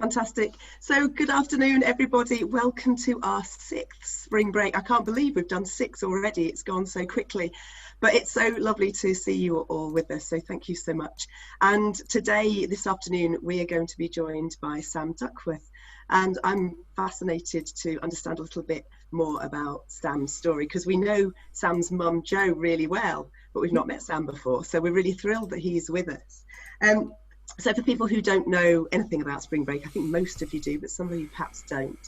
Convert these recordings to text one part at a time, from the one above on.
Fantastic. So good afternoon, everybody. Welcome to our 6th spring break. I can't believe we've done 6 already. It's gone so quickly, but it's so lovely to see you all with us. So thank you so much. And today, this afternoon, we are going to be joined by Sam Duckworth. And I'm fascinated to understand a little bit more about Sam's story, because we know Sam's mum, Jo, really well, but we've not met Sam before. So we're really thrilled that he's with us. So for people who don't know anything about spring break, I think most of you do, but some of you perhaps don't.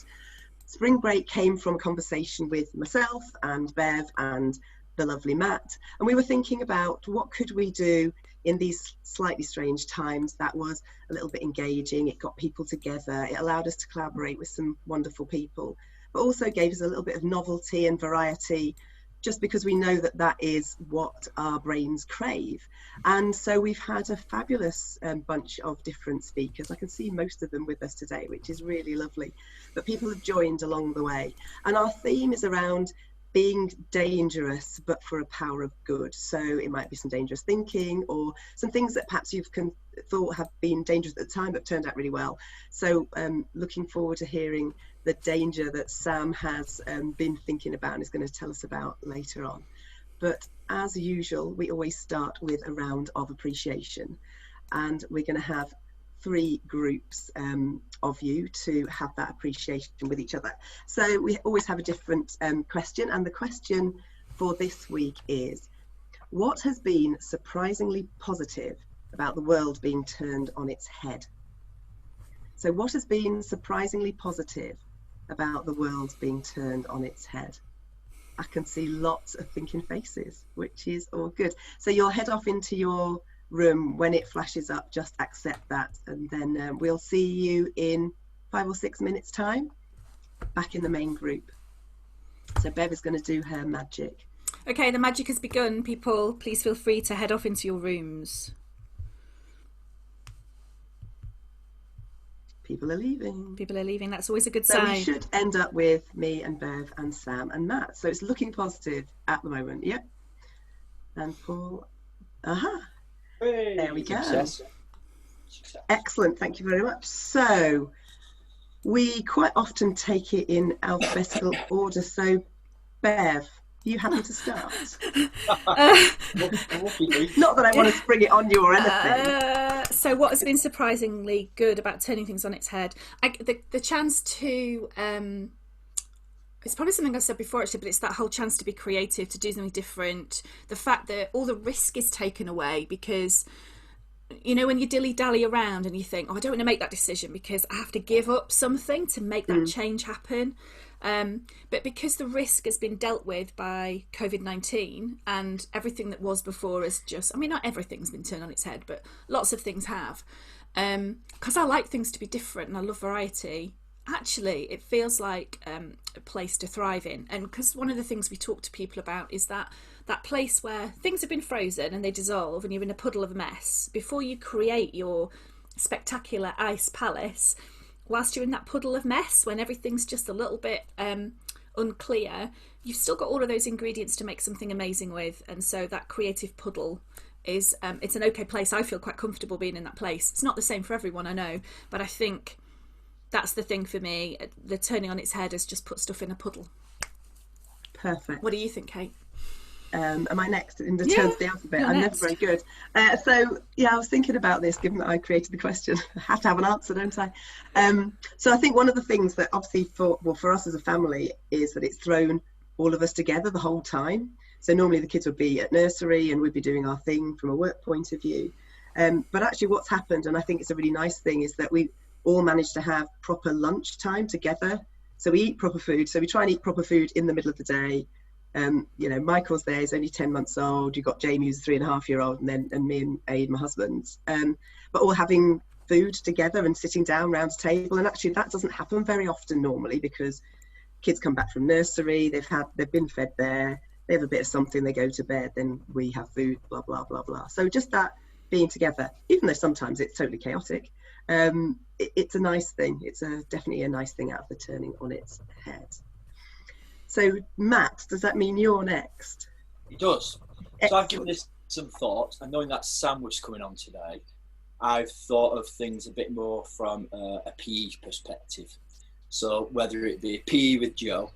Spring break came from a conversation with myself and Bev and the lovely Matt. And we were thinking about what could we do in these slightly strange times that was a little bit engaging. It got people together. It allowed us to collaborate with some wonderful people, but also gave us a little bit of novelty and variety, just because we know that that is what our brains crave. And so we've had a fabulous bunch of different speakers. I can see most of them with us today, which is really lovely. But people have joined along the way. And our theme is around being dangerous, but for a power of good. So it might be some dangerous thinking, or some things that perhaps you've thought have been dangerous at the time, but turned out really well. So looking forward to hearing the danger that Sam has been thinking about and is going to tell us about later on. But as usual, we always start with a round of appreciation, and we're going to have 3 groups of you to have that appreciation with each other. So we always have a different question, and the question for this week is, what has been surprisingly positive about the world being turned on its head? So what has been surprisingly positive about the world being turned on its head? I can see lots of thinking faces, which is all good. So you'll head off into your room when it flashes up. Just accept that, and then we'll see you in 5 or 6 minutes time back in the main group. So Bev is going to do her magic. Okay, the magic has begun. People, please feel free to head off into your rooms. People are leaving. People are leaving. That's always a good sign. So we should end up with me and Bev and Sam and Matt. So it's looking positive at the moment. Yep. And Paul. Hey, there we go. Success. Excellent. Thank you very much. So we quite often take it in alphabetical order. So Bev, are you happy to start? Not that I want to spring it on you or anything. So what has been surprisingly good about turning things on its head? The chance to, it's probably something I've said before actually, but it's that whole chance to be creative, to do something different. The fact that all the risk is taken away, because, you know, when you dilly-dally around and you think, oh, I don't want to make that decision because I have to give up something to make that change happen. But because the risk has been dealt with by COVID-19, and everything that was before is just, I mean, not everything's been turned on its head, but lots of things have. Because I like things to be different and I love variety. Actually, it feels like a place to thrive in. And because one of the things we talk to people about is that place where things have been frozen and they dissolve and you're in a puddle of mess. Before you create your spectacular ice palace, whilst you're in that puddle of mess, when everything's just a little bit unclear, you've still got all of those ingredients to make something amazing with. And so that creative puddle is, it's an okay place. I feel quite comfortable being in that place. It's not the same for everyone, I know, but I think that's the thing for me. The turning on its head has just put stuff in a puddle. Perfect. What do you think, Kate? Am I next in the turns of the alphabet? I'm never very good. So I was thinking about this, given that I created the question. I have to have an answer, don't I? So I think one of the things that obviously for us as a family is that it's thrown all of us together the whole time. So normally the kids would be at nursery and we'd be doing our thing from a work point of view. But actually what's happened, and I think it's a really nice thing, is that we all managed to have proper lunch time together. So we eat proper food. So we try and eat proper food in the middle of the day. You know, Michael's there, he's only 10 months old. You've got Jamie, who's a 3.5-year-old, and me and Aid, my husband. But all having food together and sitting down around a table. And actually that doesn't happen very often normally, because kids come back from nursery, they've been fed there, they have a bit of something, they go to bed, then we have food, blah, blah, blah, blah. So just that being together, even though sometimes it's totally chaotic, it's a nice thing. It's definitely a nice thing out of the turning on its head. So Matt, does that mean you're next? It does. Excellent. So I've given this some thought, and knowing that Sam was coming on today, I've thought of things a bit more from a PE perspective. So whether it be PE with Joe,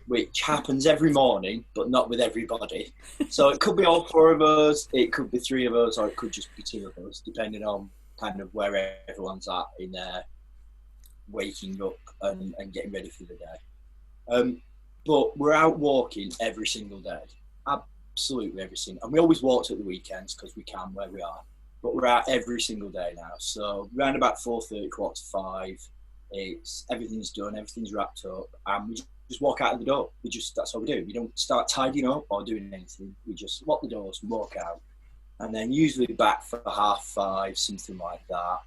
which happens every morning, but not with everybody. So it could be all 4 of us, it could be 3 of us, or it could just be 2 of us, depending on kind of where everyone's at in their waking up and getting ready for the day. But we're out walking every single day, absolutely every single. And we always walked at the weekends because we can where we are. But we're out every single day now. So around about 4:30, 4:45, everything's done, everything's wrapped up, and we just walk out of the door. That's all we do. We don't start tidying up or doing anything. We just lock the doors and walk out, and then usually back for 5:30, something like that.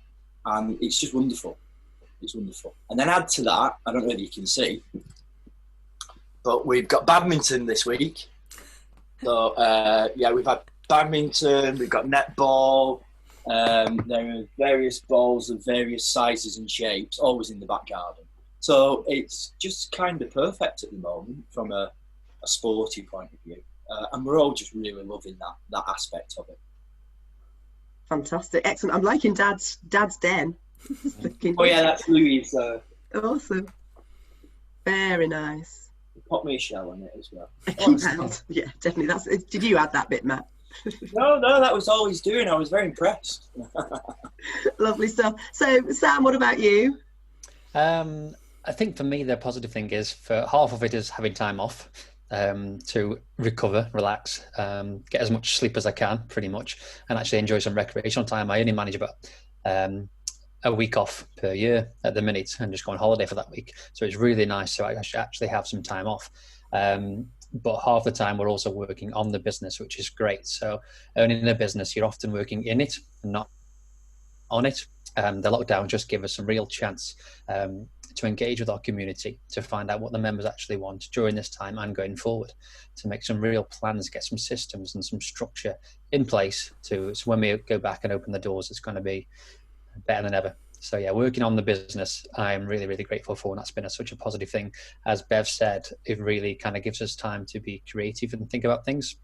And it's just wonderful. It's wonderful. And then add to that, I don't know whether you can see, but we've got badminton this week. So we've had badminton, we've got netball. There are various balls of various sizes and shapes, always in the back garden. So it's just kind of perfect at the moment from a sporty point of view. And we're all just really loving that aspect of it. Fantastic. Excellent. I'm liking Dad's den. Oh yeah, that's Louis'. Awesome. Very nice. Pop me a shell on it as well. Yeah, definitely. Did you add that bit, Matt? No, that was all he's doing. I was very impressed. Lovely stuff. So, Sam, what about you? I think for me, the positive thing is for half of it is having time off to recover, relax, get as much sleep as I can, pretty much, and actually enjoy some recreational time. I only manage about a week off per year at the minute and just go on holiday for that week. So it's really nice to actually have some time off. But half the time we're also working on the business, which is great. So owning a business, you're often working in it and not on it. The lockdown just gave us some real chance to engage with our community, to find out what the members actually want during this time and going forward, to make some real plans, get some systems and some structure in place so when we go back and open the doors, it's going to be better than ever. So yeah, working on the business, I'm really, really grateful for, and that's been such a positive thing. As Bev said, it really kind of gives us time to be creative and think about things.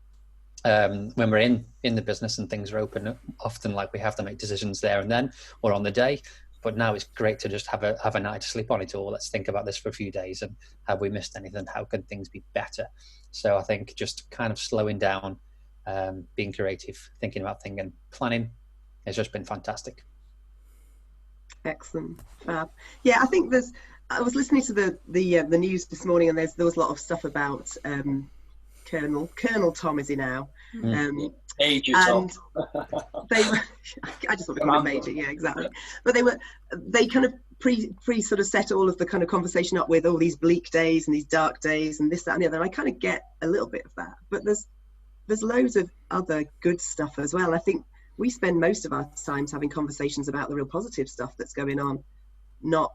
When we're in the business and things are open, often like we have to make decisions there and then or on the day. But now it's great to just have a night to sleep on it all. Let's think about this for a few days, and have we missed anything? How can things be better? So I think just kind of slowing down, being creative, thinking about things and planning has just been fantastic. Excellent. Yeah, I think I was listening to the news this morning, and there was a lot of stuff about Colonel Tom, is he now? Major Tom. I just want to call him Major. Yeah, exactly. But they kind of pre sort of set all of the kind of conversation up with all these bleak days and these dark days and this, that, and the other. And I kind of get a little bit of that, but there's loads of other good stuff as well. I think we spend most of our times having conversations about the real positive stuff that's going on, not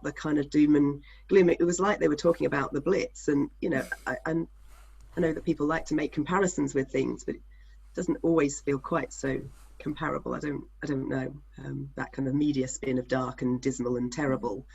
the kind of doom and gloom. It was like they were talking about the Blitz, and I know that people like to make comparisons with things, but it doesn't always feel quite so comparable. I don't know, that kind of media spin of dark and dismal and terrible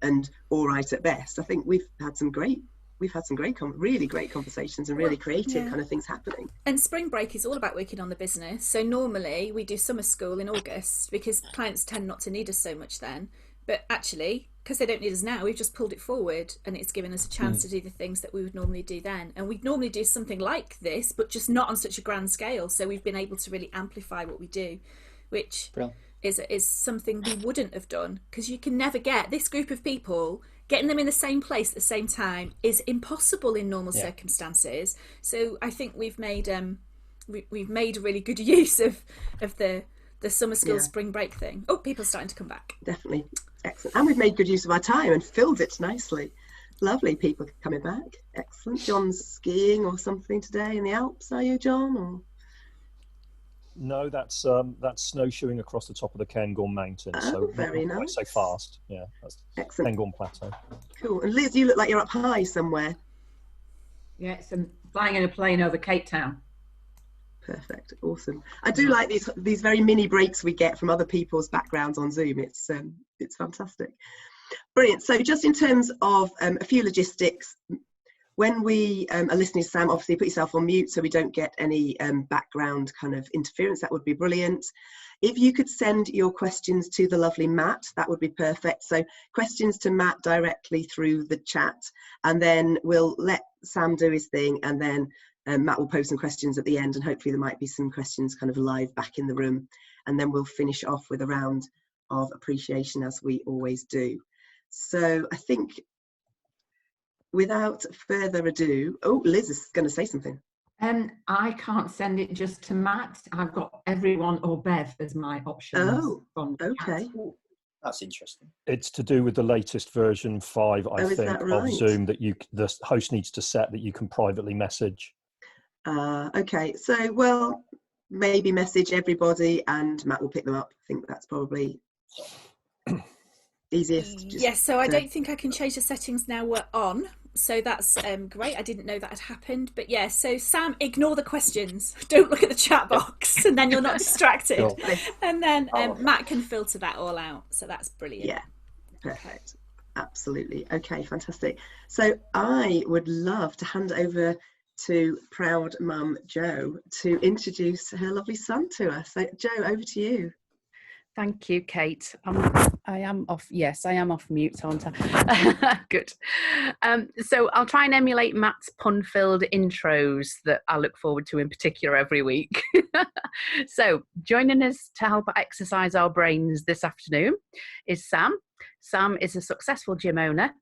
and all right at best. I think we've had some really great conversations and really creative kind of things happening. And spring break is all about working on the business. So normally we do summer school in August because clients tend not to need us so much then. But actually, because they don't need us now, we've just pulled it forward, and it's given us a chance to do the things that we would normally do then. And we'd normally do something like this, but just not on such a grand scale. So we've been able to really amplify what we do, which is something we wouldn't have done, because you can never get this group of people. Getting them in the same place at the same time is impossible in normal circumstances. So I think we've made really good use of the summer school spring break thing. Oh, people are starting to come back. Definitely. Excellent. And we've made good use of our time and filled it nicely. Lovely people coming back. Excellent. John's skiing or something today in the Alps, are you, John? Or... No, that's snowshoeing across the top of the Cairngorm Mountains. Oh, so very nice. Quite so fast. Yeah, that's excellent. Cairngorm Plateau. Cool. And Liz, you look like you're up high somewhere. Yes, I'm flying in a plane over Cape Town. Perfect. Awesome. I do like these very mini breaks we get from other people's backgrounds on Zoom. It's fantastic. Brilliant. So just in terms of a few logistics, when we are listening to Sam, obviously put yourself on mute so we don't get any background kind of interference. That would be brilliant. If you could send your questions to the lovely Matt, that would be perfect. So questions to Matt directly through the chat, and then we'll let Sam do his thing, and then Matt will pose some questions at the end, and hopefully there might be some questions kind of live back in the room, and then we'll finish off with a round of appreciation as we always do. So I think without further ado, oh, Liz is going to say something. I can't send it just to Matt. I've got everyone or Bev as my options. Oh, from okay. That's interesting. It's to do with the latest version 5, I is think, that right? of Zoom that the host needs to set that you can privately message. Okay, so well, maybe message everybody and Matt will pick them up. I think that's probably easiest. Yes, so I don't think I can change the settings now we're on. So that's great. I didn't know that had happened. But yeah, so Sam, ignore the questions. Don't look at the chat box, and then you're not distracted. Sure. And then Matt can filter that all out. So that's brilliant. Yeah, perfect. Absolutely. Okay, fantastic. So I would love to hand over to proud mum Jo to introduce her lovely son to us. So Jo, over to you. Thank you, Kate. I am off. Yes, I am off mute, aren't I? Good. So I'll try and emulate Matt's pun-filled intros that I look forward to in particular every week. So joining us to help exercise our brains this afternoon is Sam. Sam is a successful gym owner,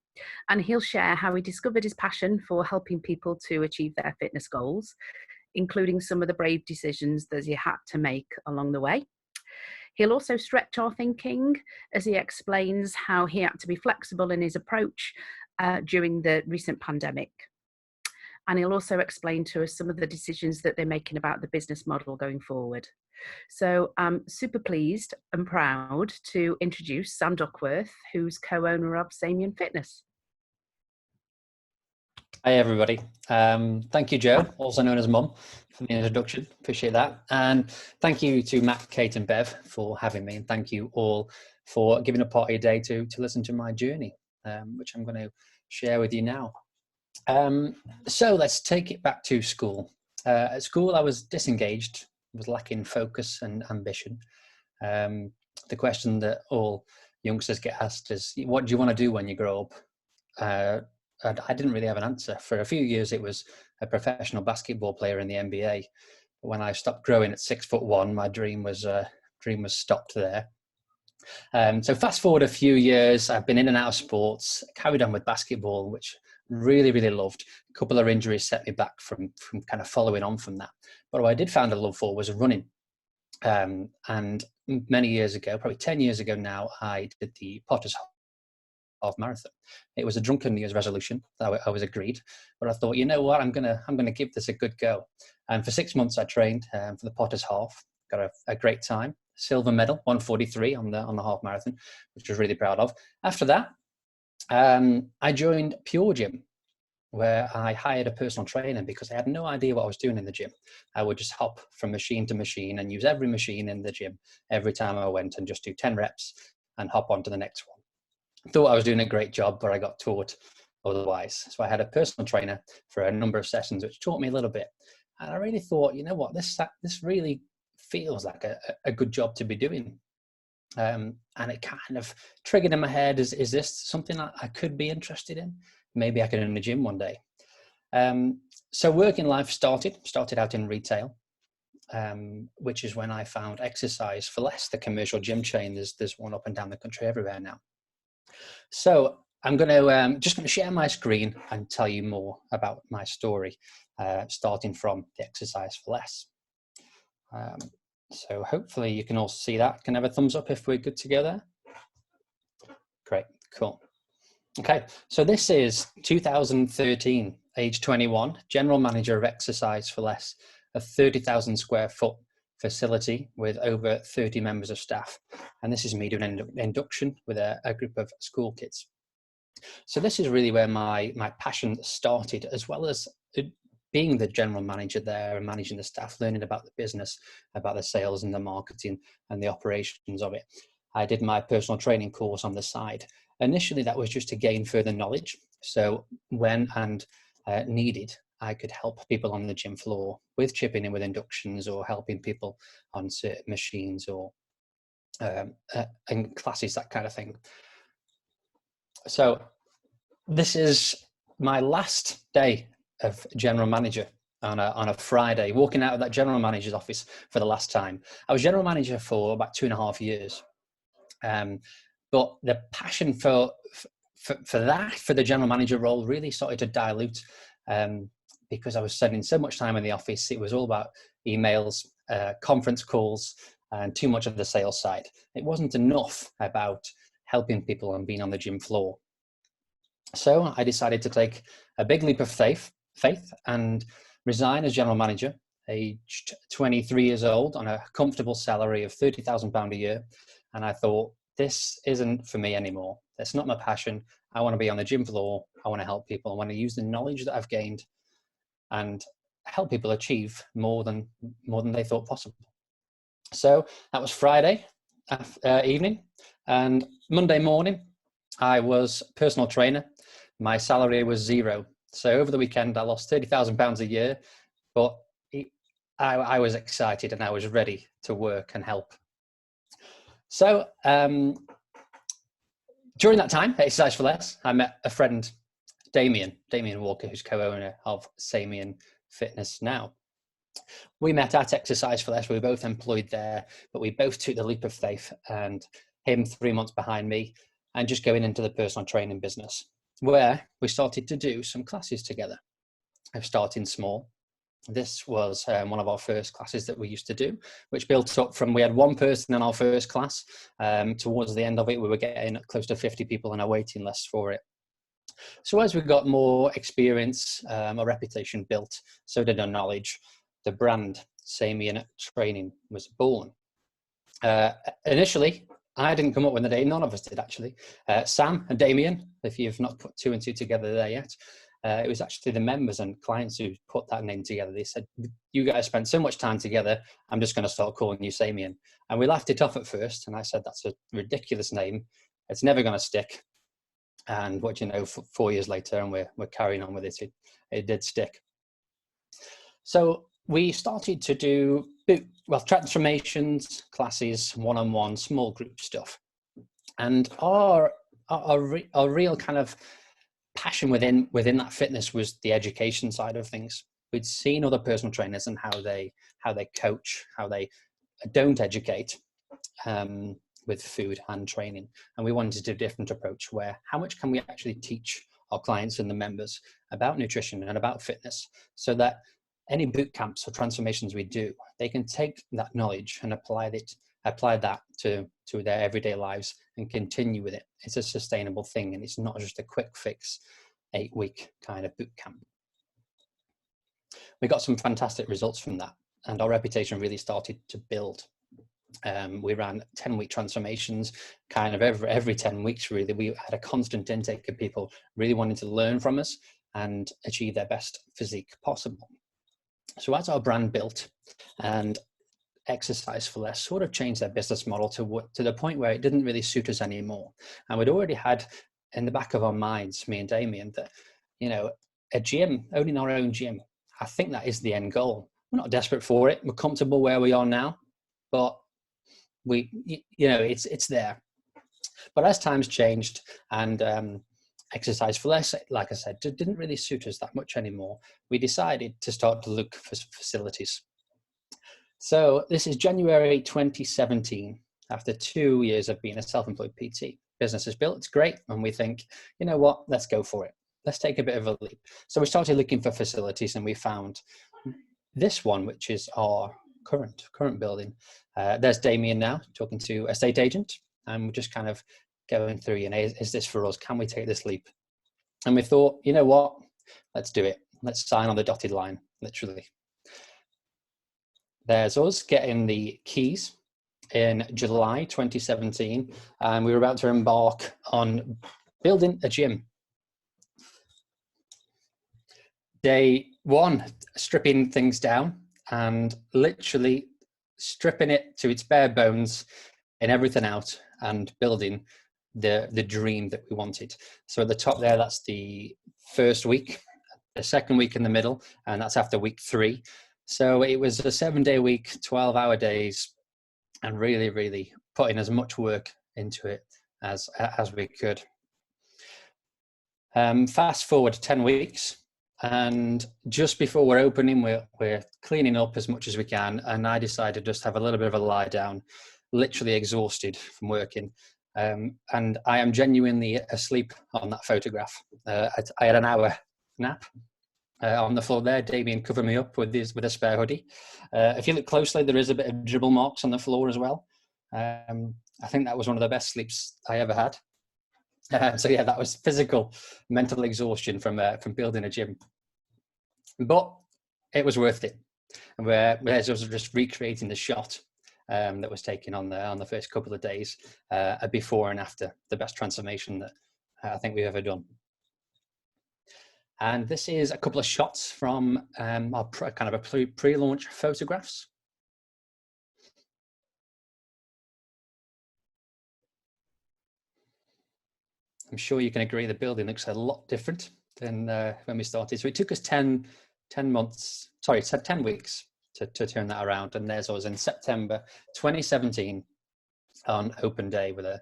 and he'll share how he discovered his passion for helping people to achieve their fitness goals, including some of the brave decisions that he had to make along the way. He'll also stretch our thinking as he explains how he had to be flexible in his approach during the recent pandemic. And he'll also explain to us some of the decisions that they're making about the business model going forward. So I'm super pleased and proud to introduce Sam Duckworth, who's co-owner of Samian Fitness. Hi everybody. Thank you, Jo, also known as Mum, for the introduction. Appreciate that. And thank you to Matt, Kate and Bev for having me. And thank you all for giving a part of your day to listen to my journey, which I'm going to share with you now. So let's take it back to school. At school, I was disengaged, was lacking focus and ambition. The question that all youngsters get asked is, what do you want to do when you grow up? I didn't really have an answer. For a few years, it was a professional basketball player in the NBA. But when I stopped growing at 6'1", my dream was stopped there. So fast forward a few years, I've been in and out of sports, carried on with basketball, which really, really loved. A couple of injuries set me back from kind of following on from that. But what I did find a love for was running. And many years ago, probably 10 years ago now, I did the Potter's Half Marathon. It was a drunken New Year's resolution that I was agreed, but I thought, you know what, I'm gonna give this a good go. And for 6 months, I trained for the Potter's Half. Got a great time, silver medal, 1:43 on the half marathon, which I was really proud of. After that, I joined Pure Gym, where I hired a personal trainer because I had no idea what I was doing in the gym. I would just hop from machine to machine and use every machine in the gym every time I went, and just do 10 reps and hop on to the next one. Thought I was doing a great job, but I got taught otherwise. So I had a personal trainer for a number of sessions, which taught me a little bit. And I really thought, you know what, this really feels like a good job to be doing. And it kind of triggered in my head, is this something I could be interested in? Maybe I could own a gym one day. So working life started out in retail, which is when I found Exercise for Less, the commercial gym chain. There's one up and down the country everywhere now. So I'm just going to share my screen and tell you more about my story, starting from the Exercise for Less. So hopefully you can all see that. Can I have a thumbs up if we're good to go there? Great, cool. Okay, so this is 2013, age 21, general manager of Exercise for Less, a 30,000 square foot facility with over 30 members of staff. And this is me doing an induction with a group of school kids. So this is really where my passion started, as well as being the general manager there and managing the staff, learning about the business, about the sales and the marketing and the operations of it. I did my personal training course on the side. Initially, that was just to gain further knowledge. So when and needed, I could help people on the gym floor with chipping in with inductions or helping people on certain machines or in classes, that kind of thing. So this is my last day of general manager on a Friday, walking out of that general manager's office for the last time. I was general manager for about 2.5 years. But the passion for the general manager role really started to dilute because I was spending so much time in the office. It was all about emails, conference calls, and too much of the sales side. It wasn't enough about helping people and being on the gym floor. So I decided to take a big leap of faith and resign as general manager, aged 23 years old, on a comfortable salary of £30,000 a year. And I thought, this isn't for me anymore. That's not my passion. I want to be on the gym floor. I want to help people. I want to use the knowledge that I've gained and help people achieve more than they thought possible. So that was Friday evening, and Monday morning, I was personal trainer. My salary was zero. So over the weekend, I lost £30,000 a year, but I was excited and I was ready to work and help. So during that time, Exercise for Less, I met a friend, Damien Walker, who's co-owner of Samian Fitness now. We met at Exercise for Less. We were both employed there, but we both took the leap of faith, and him 3 months behind me, and just going into the personal training business, where we started to do some classes together. Starting small. This was one of our first classes that we used to do, which built up from, we had one person in our first class. Towards the end of it, we were getting close to 50 people on a waiting list for it. So as we got more experience, our reputation built, so did our knowledge. The brand Samian Training was born. Initially, I didn't come up with the name. None of us did, actually. Sam and Damien, if you've not put two and two together there yet, it was actually the members and clients who put that name together. They said, you guys spent so much time together, I'm just going to start calling you Samian. And we laughed it off at first. And I said, that's a ridiculous name. It's never going to stick. And what do you know, 4 years later, and we're carrying on with it, it did stick. So we started to do, transformations, classes, one-on-one, small group stuff. And our real kind of passion within that fitness was the education side of things. We'd seen other personal trainers and how they coach, how they don't educate with food and training. And we wanted to do a different approach where how much can we actually teach our clients and the members about nutrition and about fitness, so that any boot camps or transformations we do, they can take that knowledge and apply that to their everyday lives and continue with it. It's a sustainable thing, and it's not just a quick fix 8-week kind of boot camp. We got some fantastic results from that, and our reputation really started to build. We ran 10-week transformations kind of every 10 weeks, really. We had a constant intake of people really wanting to learn from us and achieve their best physique possible. So as our brand built and Exercise for Less sort of changed their business model to the point where it didn't really suit us anymore. And we'd already had in the back of our minds, me and Damien, that, you know, a gym, owning our own gym, I think that is the end goal. We're not desperate for it. We're comfortable where we are now, but it's there. But as times changed and Exercise for Less, like I said, didn't really suit us that much anymore, we decided to start to look for facilities. So this is January 2017, after 2 years of being a self-employed PT. Business is built, it's great, and we think, you know what, let's go for it. Let's take a bit of a leap. So we started looking for facilities, and we found this one, which is our current building. There's Damien now talking to estate agent, and we're just kind of going through, is this for us? Can we take this leap? And we thought, you know what, let's do it. Let's sign on the dotted line, literally. There's us getting the keys in July 2017, and we were about to embark on building a gym. Day one, stripping things down and literally stripping it to its bare bones and everything out and building the dream that we wanted. So at the top there, that's the first week. a second week in the middle, and that's after week 3. So it was a 7-day week, 12-hour days, and really, really putting as much work into it as we could. Fast forward 10 weeks, and just before we're opening, we're cleaning up as much as we can, and I decided just to have a little bit of a lie down, literally exhausted from working. And I am genuinely asleep on that photograph. I had an hour nap on the floor there. Damien covered me up with a spare hoodie. If you look closely, there is a bit of dribble marks on the floor as well. I think that was one of the best sleeps I ever had. So yeah, that was physical, mental exhaustion from building a gym, but it was worth it. And we're just recreating the shot that was taken on the first couple of days, a before and after, the best transformation that I think we've ever done. And this is a couple of shots from our kind of a pre-launch photographs. I'm sure you can agree the building looks a lot different than when we started. So it took us 10 weeks to turn that around. And there's us in September 2017 on open day with a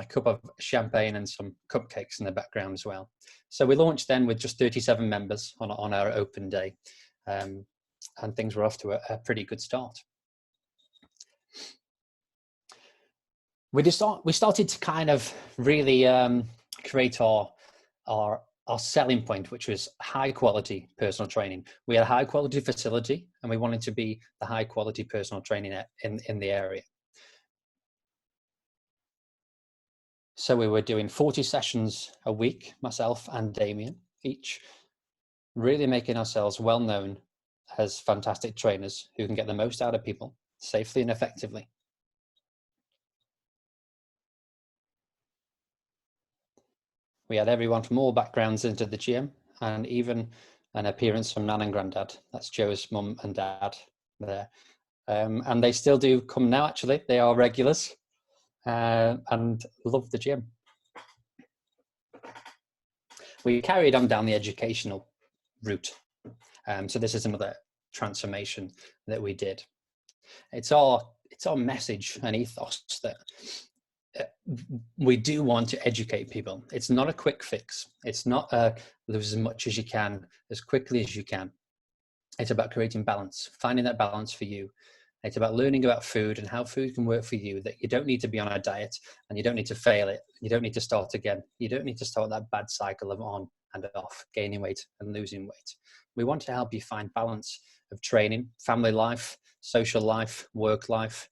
cup of champagne and some cupcakes in the background as well. So we launched then with just 37 members on our open day, and things were off to a pretty good start. We started to kind of really create our selling point, which was high quality personal training. We had a high quality facility, and we wanted to be the high quality personal training in the area. So we were doing 40 sessions a week, myself and Damien each, really making ourselves well known as fantastic trainers who can get the most out of people safely and effectively. We had everyone from all backgrounds into the gym, and even an appearance from Nan and Grandad. That's Joe's mum and dad there. And they still do come now, actually. They are regulars and love the gym. We carried on down the educational route. So this is another transformation that we did. It's our message and ethos that we do want to educate people. It's not a quick fix. It's not lose as much as you can, as quickly as you can. It's about creating balance, finding that balance for you. It's about learning about food and how food can work for you, that you don't need to be on a diet and you don't need to fail it. You don't need to start again. You don't need to start that bad cycle of on and off, gaining weight and losing weight. We want to help you find balance of training, family life, social life, work life,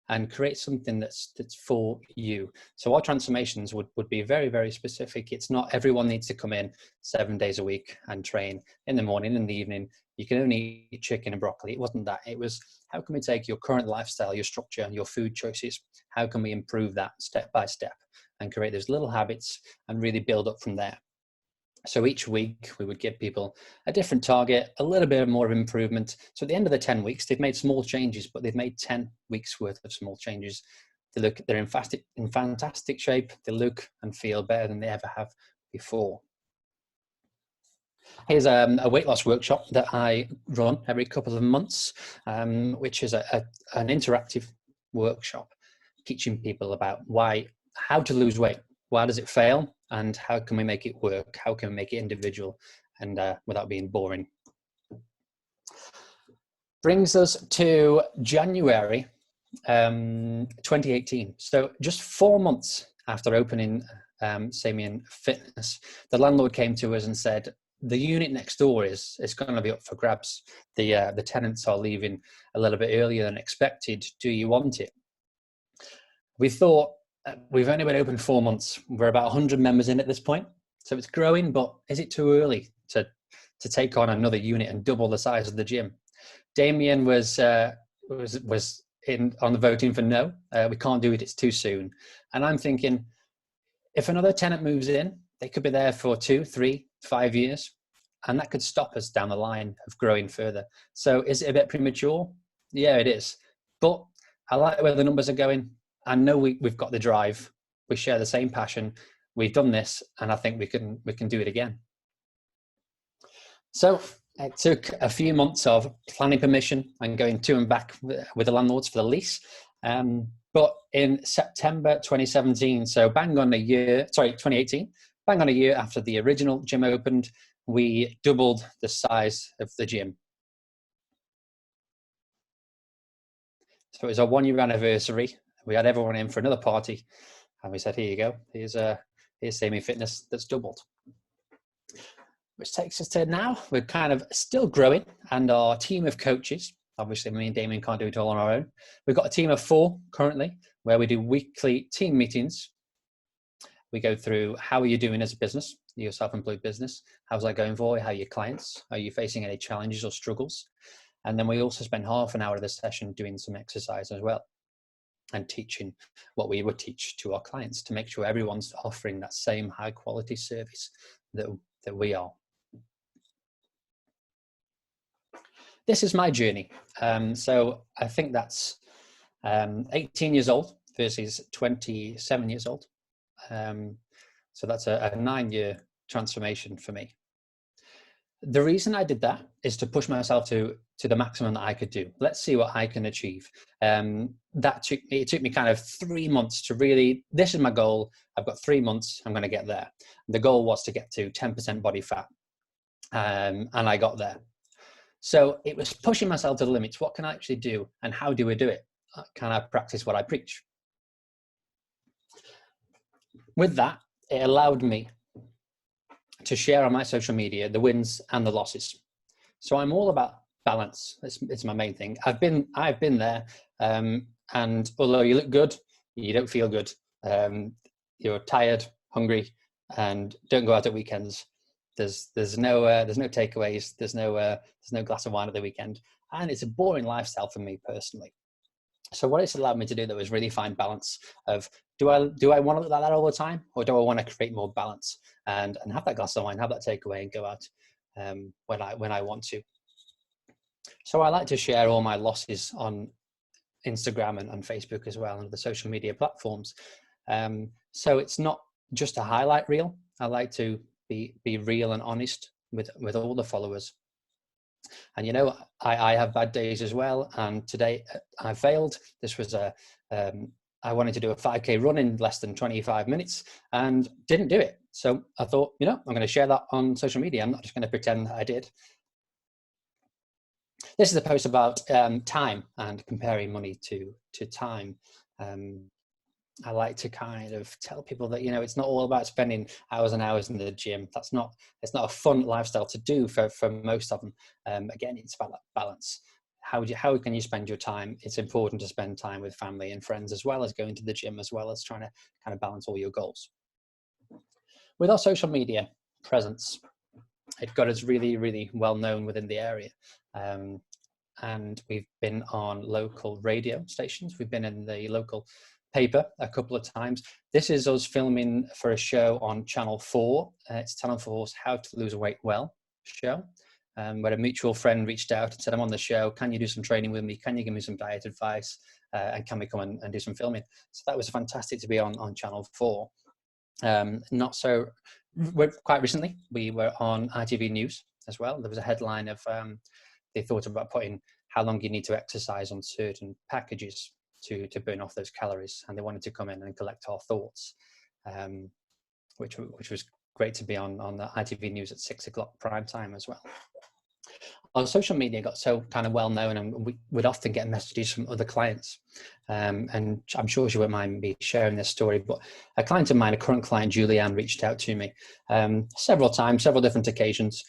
and create something that's for you. So our transformations would be very, very specific. It's not everyone needs to come in 7 days a week and train in the morning, in the evening. You can only eat chicken and broccoli. It wasn't that. It was, how can we take your current lifestyle, your structure, and your food choices? How can we improve that step by step and create those little habits and really build up from there? So each week we would give people a different target, a little bit more of improvement. So at the end of the 10 weeks, they've made small changes, but they've made 10 weeks worth of small changes. They're in fantastic shape. They look and feel better than they ever have before. Here's a weight loss workshop that I run every couple of months, which is an interactive workshop teaching people about how to lose weight. Why does it fail? And how can we make it work? How can we make it individual and without being boring? Brings us to January 2018. So just 4 months after opening Samian Fitness, the landlord came to us and said, the unit next door is going to be up for grabs. The tenants are leaving a little bit earlier than expected. Do you want it? We thought, we've only been open 4 months. We're about 100 members in at this point. So it's growing, but is it too early to take on another unit and double the size of the gym? Damien was on the voting for no. We can't do it. It's too soon. And I'm thinking, if another tenant moves in, they could be there for 2, 3, 5 years. And that could stop us down the line of growing further. So is it a bit premature? Yeah, it is. But I like where the numbers are going. I know we've got the drive. We share the same passion. We've done this, and I think we can do it again. So it took a few months of planning permission and going to and back with the landlords for the lease. But in September 2017, so 2018, bang on a year after the original gym opened, we doubled the size of the gym. So it was our 1 year anniversary. We had everyone in for another party, and we said, "Here you go. Here's Samey Fitness that's doubled." Which takes us to now. We're kind of still growing, and our team of coaches, obviously me and Damien can't do it all on our own. We've got a team of 4 currently, where we do weekly team meetings. We go through, how are you doing as a business, your self-employed business? How's that going for you? How are your clients? Are you facing any challenges or struggles? And then we also spend half an hour of the session doing some exercise as well, and teaching what we would teach to our clients to make sure everyone's offering that same high quality service that we are. This is my journey. So I think that's 18 years old versus 27 years old. So that's a 9-year transformation for me. The reason I did that is to push myself to the maximum that I could do. Let's see what I can achieve. It took me kind of 3 months to really, this is my goal. I've got 3 months, I'm going to get there. The goal was to get to 10% body fat. And I got there. So it was pushing myself to the limits. What can I actually do? And how do I do it? Can I practice what I preach? With that, it allowed me to share on my social media the wins and the losses. So I'm all about balance. It's my main thing. I've been there, and although you look good, you don't feel good. You're tired, hungry, and don't go out at weekends. There's no takeaways. There's no glass of wine at the weekend, and it's a boring lifestyle for me personally. So what it's allowed me to do, though, is really find balance of, do I want to look like that all the time, or do I want to create more balance and have that glass of wine, have that takeaway, and go out when I want to. So I like to share all my losses on Instagram and Facebook as well, and the social media platforms. So it's not just a highlight reel. I like to be real and honest with all the followers. And you know, I have bad days as well. And today I failed. This was I wanted to do a 5K run in less than 25 minutes and didn't do it. So I thought, I'm going to share that on social media. I'm not just going to pretend that I did. This is a post about time and comparing money to time. I like to kind of tell people that, it's not all about spending hours and hours in the gym. It's not a fun lifestyle to do for most of them. Again, it's about that balance. How can you spend your time? It's important to spend time with family and friends, as well as going to the gym, as well as trying to kind of balance all your goals. With our social media presence, it got us really, really well known within the area. And we've been on local radio stations. We've been in the local paper a couple of times. This is us filming for a show on Channel 4. It's Channel 4's How to Lose Weight Well show, where a mutual friend reached out and said, I'm on the show. Can you do some training with me? Can you give me some diet advice? And can we come and do some filming? So that was fantastic to be on Channel 4. Quite recently, we were on ITV News as well. There was a headline of they thought about putting how long you need to exercise on certain packages to burn off those calories, and they wanted to come in and collect our thoughts, which was great to be on the ITV News at 6 o'clock prime time as well. Our social media got so kind of well known, and we would often get messages from other clients. And I'm sure she won't mind me sharing this story, but a client of mine, a current client, Julianne, reached out to me several times, several different occasions.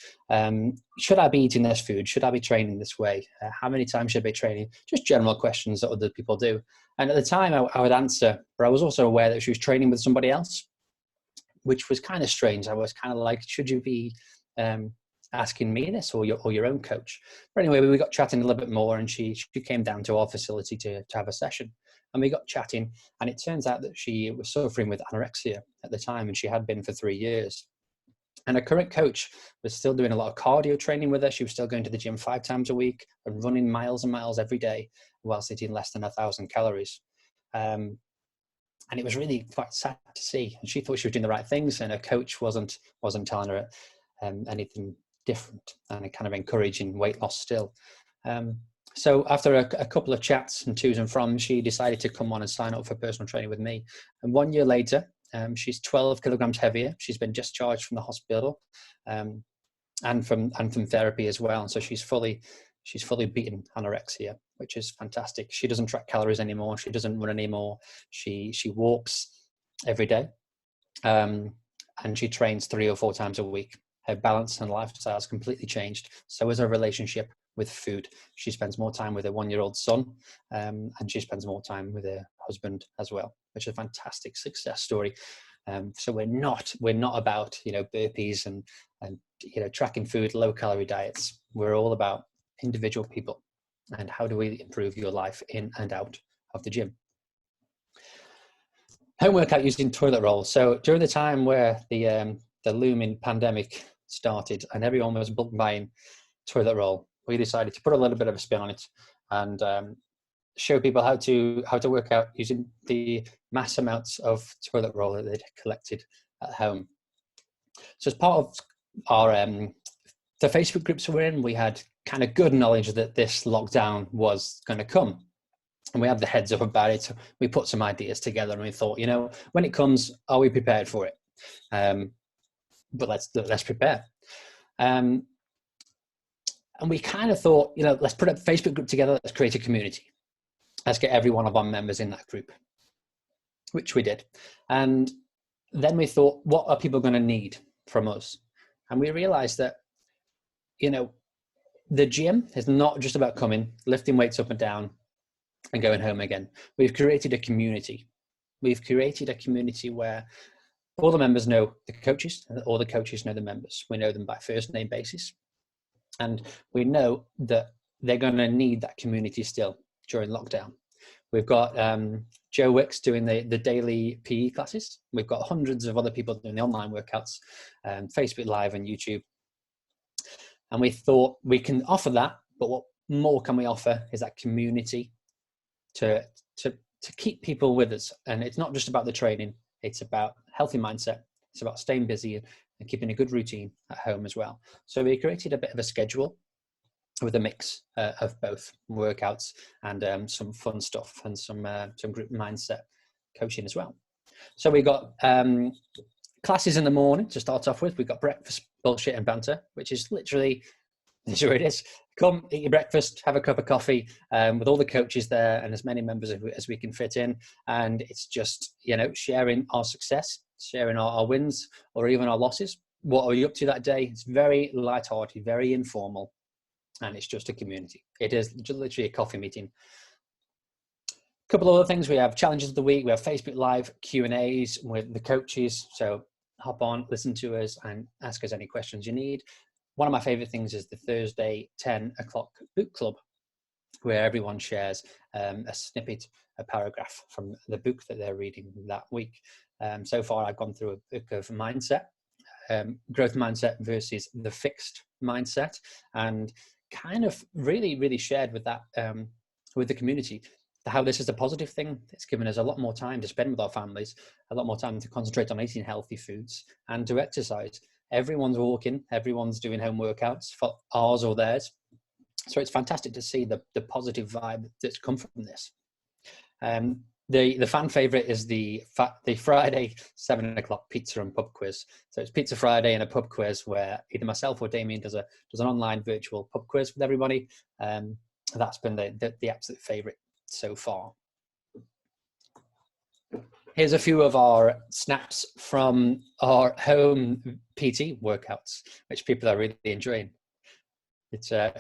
Should I be eating this food? Should I be training this way? How many times should I be training? Just general questions that other people do. And at the time I would answer, but I was also aware that she was training with somebody else, which was kind of strange. I was kind of like, should you be asking me this, or your own coach? But anyway, we got chatting a little bit more, and she came down to our facility to have a session, and we got chatting, and it turns out that she was suffering with anorexia at the time, and she had been for 3 years. And her current coach was still doing a lot of cardio training with her. She was still going to the gym 5 times a week and running miles and miles every day whilst eating less than 1,000 calories. And it was really quite sad to see. And she thought she was doing the right things, and her coach wasn't telling her anything different and kind of encouraging weight loss still. So after a couple of chats and to's and froms, she decided to come on and sign up for personal training with me. And 1 year later, she's 12 kilograms heavier. She's been discharged from the hospital, and from therapy as well. So she's fully beaten anorexia, which is fantastic. She doesn't track calories anymore. She doesn't run anymore. She walks every day, and she trains 3 or 4 times a week. Her balance and lifestyle has completely changed. So is her relationship with food. She spends more time with her 1-year-old son, and she spends more time with her husband as well, which is a fantastic success story. So we're not about, burpees and tracking food, low calorie diets. We're all about individual people and how do we improve your life in and out of the gym. Home workout using toilet roll. So during the time where the looming pandemic started and everyone was bulk buying toilet roll, we decided to put a little bit of a spin on it and show people how to work out using the mass amounts of toilet roll that they'd collected at home. So as part of our the Facebook groups we're in, we had kind of good knowledge that this lockdown was going to come, and we had the heads up about it. So we put some ideas together and we thought, when it comes, are we prepared for it? But let's prepare. And we kind of thought, let's put a Facebook group together. Let's create a community. Let's get every one of our members in that group, which we did. And then we thought, what are people going to need from us? And we realized that, the gym is not just about coming, lifting weights up and down and going home again. We've created a community. We've created a community where all the members know the coaches and all the coaches know the members. We know them by first name basis. And we know that they're going to need that community still during lockdown. We've got Joe Wicks doing the daily PE classes. We've got hundreds of other people doing the online workouts, Facebook Live and YouTube. And we thought we can offer that, but what more can we offer is that community to keep people with us. And it's not just about the training. It's about healthy mindset. It's about staying busy and keeping a good routine at home as well. So we created a bit of a schedule with a mix of both workouts and some fun stuff and some group mindset coaching as well. So we got classes in the morning to start off with. We've got breakfast, bullshit and banter, which is literally, sure it is. Come, eat your breakfast, have a cup of coffee with all the coaches there and as many members as we can fit in. And it's just, sharing our success, sharing our wins or even our losses. What are you up to that day? It's very lighthearted, very informal. And it's just a community. It is literally a coffee meeting. A couple of other things. We have challenges of the week. We have Facebook Live Q&As with the coaches. So hop on, listen to us and ask us any questions you need. One of my favorite things is the Thursday 10 o'clock book club, where everyone shares a snippet, a paragraph from the book that they're reading that week. So far, I've gone through a book of mindset, growth mindset versus the fixed mindset, and kind of really shared with that, with the community, how this is a positive thing. It's given us a lot more time to spend with our families, a lot more time to concentrate on eating healthy foods and to exercise. Everyone's walking, everyone's doing home workouts, for ours or theirs. So it's fantastic to see the positive vibe that's come from this. The fan favorite is the Friday 7 o'clock pizza and pub quiz. So it's Pizza Friday and a pub quiz where either myself or Damien does an online virtual pub quiz with everybody. That's been the absolute favorite so far. Here's a few of our snaps from our home PT workouts, which people are really enjoying. It's a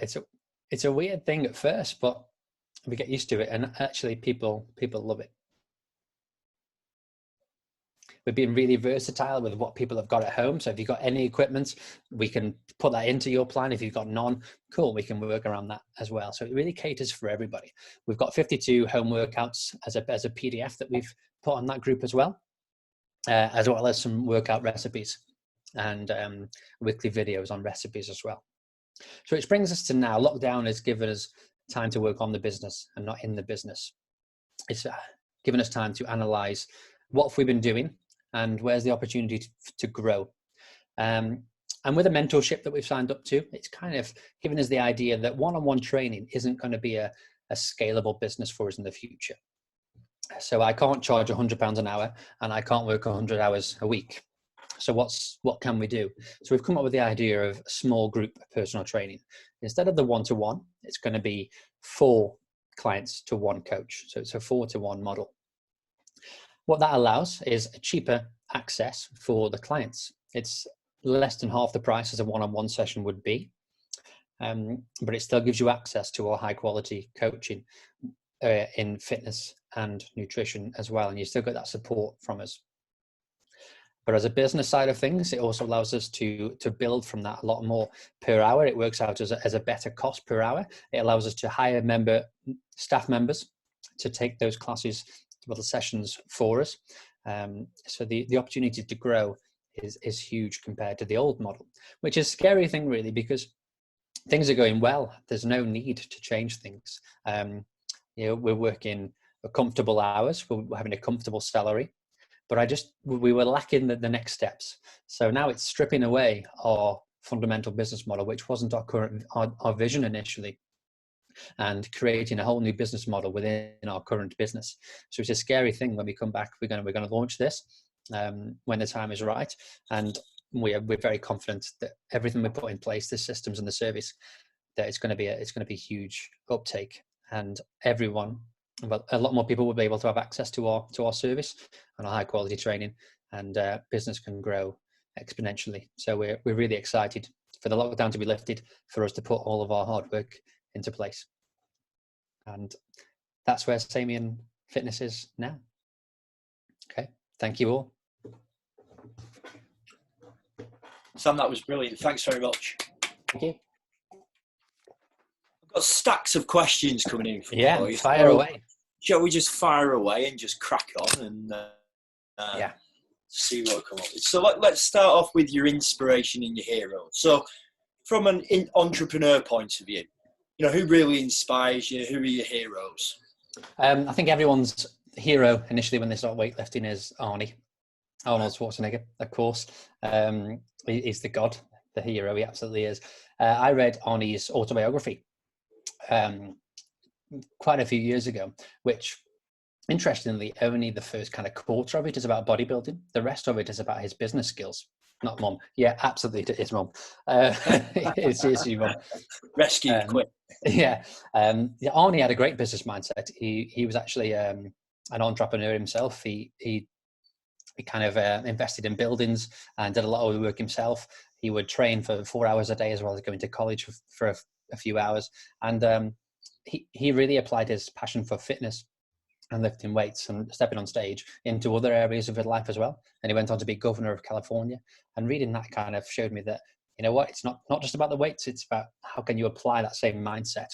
weird thing at first, but we get used to it, and actually people love it. We're being really versatile with what people have got at home. So if you've got any equipment, we can put that into your plan. If you've got none, cool, we can work around that as well. So it really caters for everybody. We've got 52 home workouts as a PDF that we've put on that group as well as some workout recipes and weekly videos on recipes as well. So which brings us to now. Lockdown has given us time to work on the business and not in the business. It's given us time to analyze what have we been doing and where's the opportunity to grow. And with the mentorship that we've signed up to, it's kind of given us the idea that one-on-one training isn't going to be a scalable business for us in the future. So I can't charge £100 an hour and I can't work 100 hours a week. So what can we do? So we've come up with the idea of small group personal training. Instead of the one-to-one, it's going to be 4 clients to 1 coach. So it's a 4-to-1 model. What that allows is a cheaper access for the clients. It's less than half the price as a one-on-one session would be, but it still gives you access to our high-quality coaching in fitness and nutrition as well, and you still get that support from us. But as a business side of things, it also allows us to build from that a lot more per hour. It works out as a better cost per hour. It allows us to hire staff members to take those classes, little sessions for us. So the opportunity to grow is huge compared to the old model, which is a scary thing really, because things are going well. There's no need to change things. We're working comfortable hours. We're having a comfortable salary. But we were lacking the next steps. So now it's stripping away our fundamental business model, which wasn't our vision initially, and creating a whole new business model within our current business. So it's a scary thing when we come back. We're going to launch this when the time is right, and we're very confident that everything we put in place, the systems and the service, that it's going to be huge uptake, and a lot more people will be able to have access to our service and our high quality training, and business can grow exponentially. So we're really excited for the lockdown to be lifted, for us to put all of our hard work into place. And that's where Samian Fitness is now. Okay, thank you all. Sam, that was brilliant. Thanks very much. Thank you. I've got stacks of questions coming in from you. You. Fire away. Shall we just fire away and just crack on and see what comes up? So let's start off with your inspiration and your hero. So from an entrepreneur point of view, who really inspires you? Who are your heroes? I think everyone's hero initially when they start weightlifting is Arnold Schwarzenegger, of course. He's the god, the hero. He absolutely is. I read Arnie's autobiography quite a few years ago, which interestingly only the first kind of quarter of it is about bodybuilding. The rest of it is about his business skills. Not mom. Yeah, absolutely, it is mom. It's his mom. Rescued quick. Yeah. Arnie had a great business mindset. He was actually an entrepreneur himself. He kind of invested in buildings and did a lot of the work himself. He would train for 4 hours a day as well as going to college for a few hours. And he really applied his passion for fitness and lifting weights and stepping on stage into other areas of his life as well. And he went on to be governor of California. And reading that kind of showed me that, it's not just about the weights, it's about how can you apply that same mindset,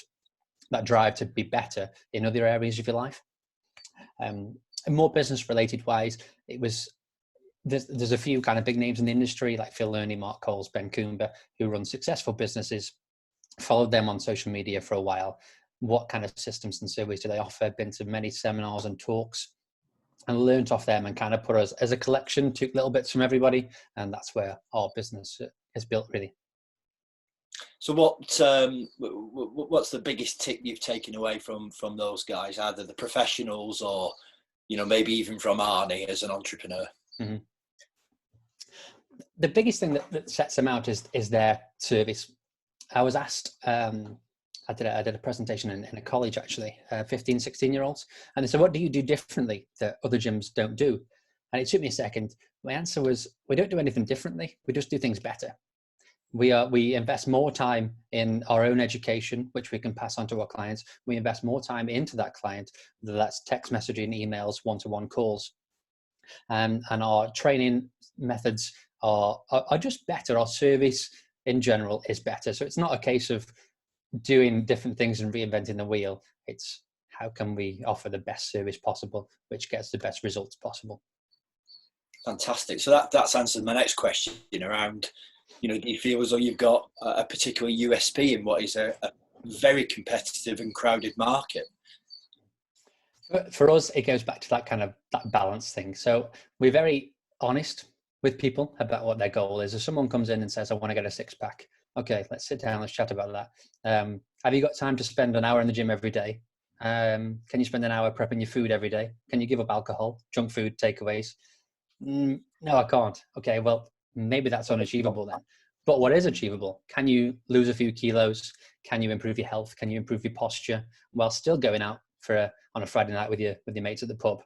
that drive to be better in other areas of your life. And more business related wise, there's a few kind of big names in the industry like Phil Learney, Mark Coles, Ben Coomber, who run successful businesses. Followed them on social media for a while. What kind of systems and services do they offer? Been to many seminars and talks and learned off them, and kind of put us as a collection, took little bits from everybody, and that's where our business is built really. So what's the biggest tip you've taken away from those guys, either the professionals or maybe even from Arnie as an entrepreneur? Mm-hmm. The biggest thing that sets them out is their service. I was asked, I did a presentation in a college actually, 15, 16-year-olds. And they said, what do you do differently that other gyms don't do? And it took me a second. My answer was, we don't do anything differently. We just do things better. We invest more time in our own education, which we can pass on to our clients. We invest more time into that client, whether that's text messaging, emails, one-to-one calls. And our training methods are just better. Our service in general is better. So it's not a case of doing different things and reinventing the wheel. It's how can we offer the best service possible, which gets the best results possible. Fantastic. So that's answered my next question around, do you feel as though you've got a particular USP in what is a very competitive and crowded market? For us, it goes back to that balance thing. So we're very honest with people about what their goal is. If someone comes in and says, I want to get a six-pack, okay, let's sit down, let's chat about that. Have you got time to spend an hour in the gym every day? Can you spend an hour prepping your food every day? Can you give up alcohol, junk food, takeaways? No, I can't. Okay, well, maybe that's unachievable then. But what is achievable? Can you lose a few kilos? Can you improve your health? Can you improve your posture while still going out on a Friday night with your mates at the pub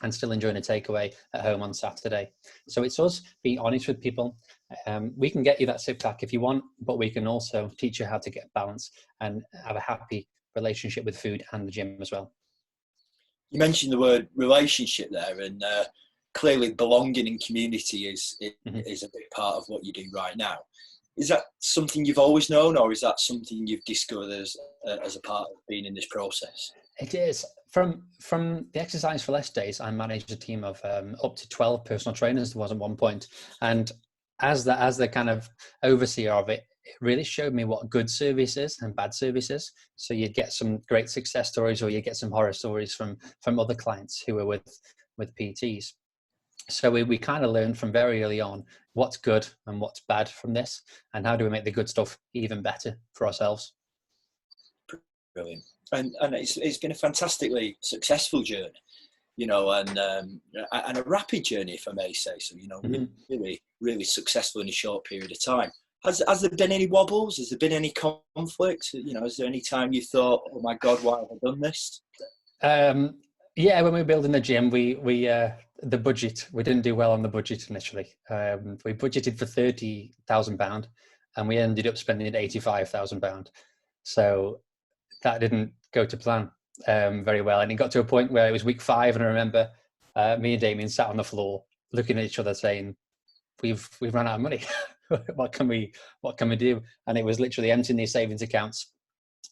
and still enjoying a takeaway at home on Saturday? So it's us being honest with people. We can get you that six pack if you want, but we can also teach you how to get balance and have a happy relationship with food and the gym as well. You mentioned the word relationship there, and clearly belonging in community is a big part of what you do right now. Is that something you've always known, or is that something you've discovered as a part of being in this process? It is. From the Exercise for Less days, I managed a team of up to 12 personal trainers. There was at one point, and as the kind of overseer of it, it really showed me what good service is and bad service is. So you'd get some great success stories, or you get some horror stories from other clients who were with PTs. So we kind of learned from very early on what's good and what's bad from this, and how do we make the good stuff even better for ourselves. Brilliant. And it's been a fantastically successful journey, you know, and a rapid journey, if I may say so, you know, really, really successful in a short period of time. Has there been any wobbles? Has there been any conflicts? You know, is there any time you thought, oh my God, why have I done this? Yeah, when we were building the gym, we the budget, we didn't do well on the budget initially. We budgeted for £30,000 and we ended up spending £85,000. So that didn't go to plan very well. And it got to a point where it was week 5, and I remember me and Damien sat on the floor looking at each other saying, we've run out of money. What can we do? And it was literally emptying these savings accounts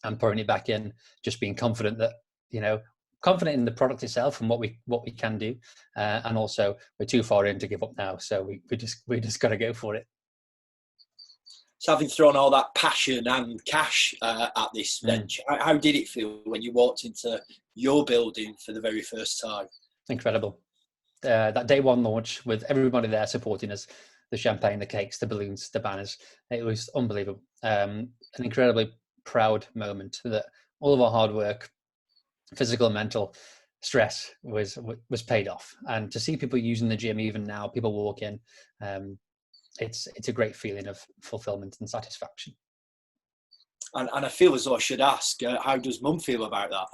and pouring it back in, just being confident that, you know, confident in the product itself and what we can do, and also we're too far in to give up now, so we just got to go for it. So having thrown all that passion and cash at this venture, how did it feel when you walked into your building for the very first time? Incredible. That day one launch with everybody there supporting us, the champagne, the cakes, the balloons, the banners, it was unbelievable. An incredibly proud moment that all of our hard work, physical and mental stress was paid off. And to see people using the gym, even now, people walk in, it's a great feeling of fulfillment and satisfaction. And I feel as though I should ask, how does Mum feel about that?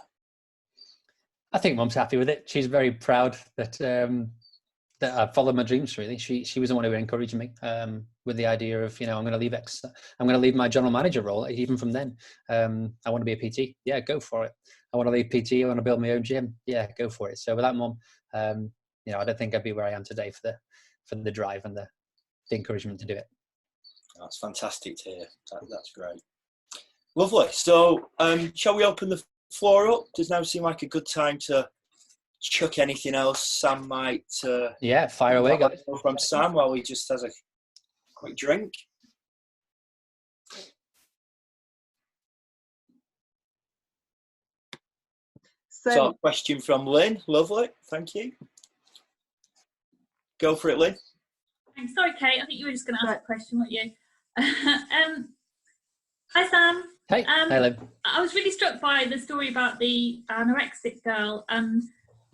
I think Mum's happy with it. She's very proud that that I followed my dreams. Really, she was the one who encouraged me with the idea of, you know, I'm going to leave my general manager role. Even from then, I want to be a PT. Yeah, go for it. I want to leave PT. I want to build my own gym. Yeah, go for it. So without Mum, you know, I don't think I'd be where I am today for the drive and the encouragement to do it. That's fantastic to hear. That's great. Lovely. So shall we open the floor up? Does now seem like a good time to chuck anything else Sam might fire away, guys. From Sam while he just has a quick drink. So a question from Lynn. Lovely, thank you. Go for it, Lynn. Thanks. Sorry, Kate, I think you were just going to ask a question, weren't you? Hi, Sam. Hey, hi, Lynn. I was really struck by the story about the anorexic girl and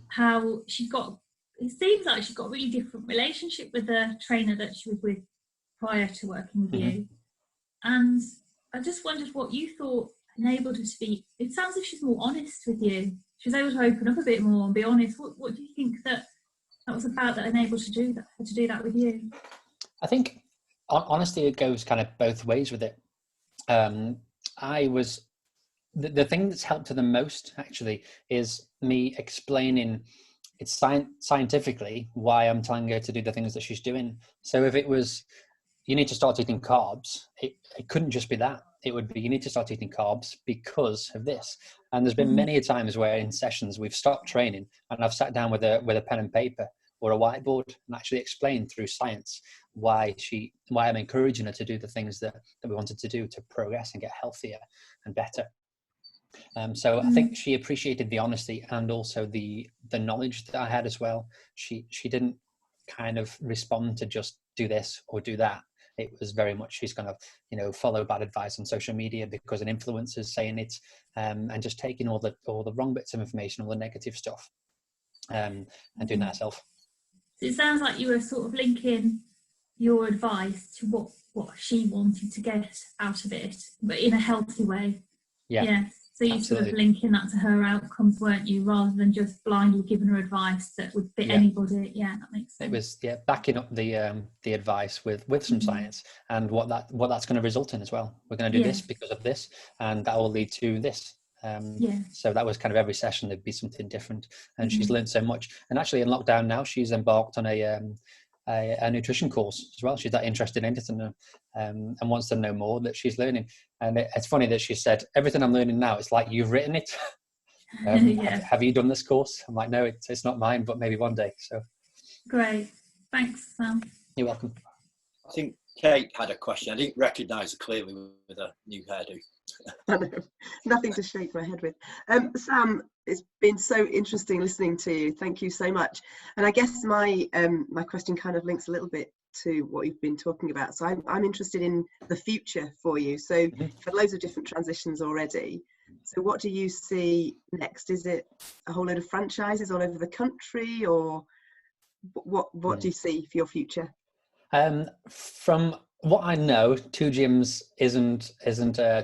how it seems like she got a really different relationship with the trainer that she was with prior to working with you. And I just wondered what you thought enabled her to be, it sounds like she's more honest with you. She was able to open up a bit more and be honest. What do you think that was about that enabled her to do that with you? I think, honestly, it goes kind of both ways with it. The thing that's helped her the most, actually, is me explaining it's scientifically why I'm telling her to do the things that she's doing. So if it was, you need to start eating carbs, it couldn't just be that. It would be, you need to start eating carbs because of this. And there's been many times where in sessions we've stopped training and I've sat down with a pen and paper or a whiteboard and actually explained through science why I'm encouraging her to do the things that we wanted to do to progress and get healthier and better. So I think she appreciated the honesty and also the knowledge that I had as well. She didn't kind of respond to just do this or do that. It was very much she's going to, follow bad advice on social media because an influencer's saying it, and just taking all the wrong bits of information, all the negative stuff, and doing that herself. It sounds like you were sort of linking your advice to what she wanted to get out of it, but in a healthy way. Yeah. So you absolutely. sort of linking that to her outcomes, weren't you, rather than just blindly giving her advice that would fit anybody. Yeah, that makes sense. It was backing up the advice with some science and what that's going to result in as well. We're going to do this because of this, and that will lead to this. So that was kind of every session there'd be something different, and she's learned so much. And actually, in lockdown now, she's embarked on a nutrition course as well. She's that interested in it and wants to know more that she's learning. And it's funny that she said, everything I'm learning now, it's like you've written it. Have you done this course? I'm like, no, it's not mine, but maybe one day. So great. Thanks, Sam. You're welcome. I think Kate had a question. I didn't recognise her clearly with a new hairdo. I know, nothing to shake my head with. Sam, it's been so interesting listening to you. Thank you so much. And I guess my question kind of links a little bit to what you've been talking about. So I'm interested in the future for you. So for loads of different transitions already. So what do you see next? Is it a whole load of franchises all over the country, or what do you see for your future? From what I know, 2 gyms isn't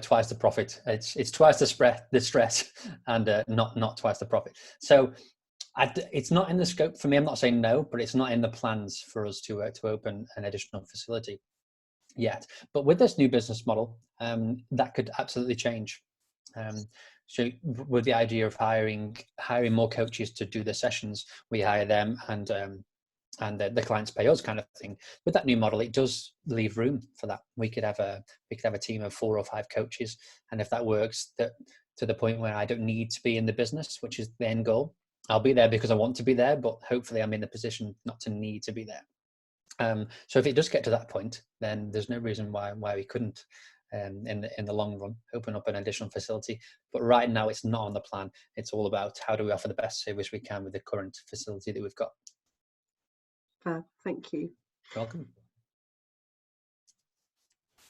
twice the profit. It's twice the stress, and not twice the profit. So it's not in the scope for me. I'm not saying no, but it's not in the plans for us to open an additional facility yet. But with this new business model, that could absolutely change. So with the idea of hiring more coaches to do the sessions, we hire them and the clients pay us, kind of thing. With that new model, it does leave room for that. We could have a team of 4 or 5 coaches, and if that works, that to the point where I don't need to be in the business, which is the end goal, I'll be there because I want to be there, but hopefully I'm in the position not to need to be there. So if it does get to that point, then there's no reason why we couldn't, in the long run, open up an additional facility. But right now, it's not on the plan. It's all about how do we offer the best service we can with the current facility that we've got. Thank you. You're welcome.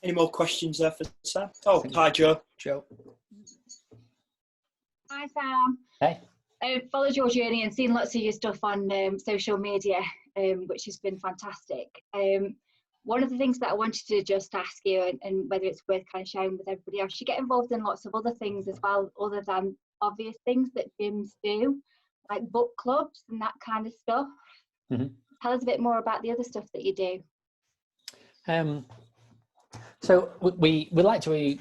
Any more questions there for Sam? Oh, hi, Joe. Joe. Hi, Sam. Hey. I've followed your journey and seen lots of your stuff on social media, which has been fantastic. One of the things that I wanted to just ask you, and whether it's worth kind of sharing with everybody else, you get involved in lots of other things as well, other than obvious things that gyms do, like book clubs and that kind of stuff. Tell us a bit more about the other stuff that you do. So we like to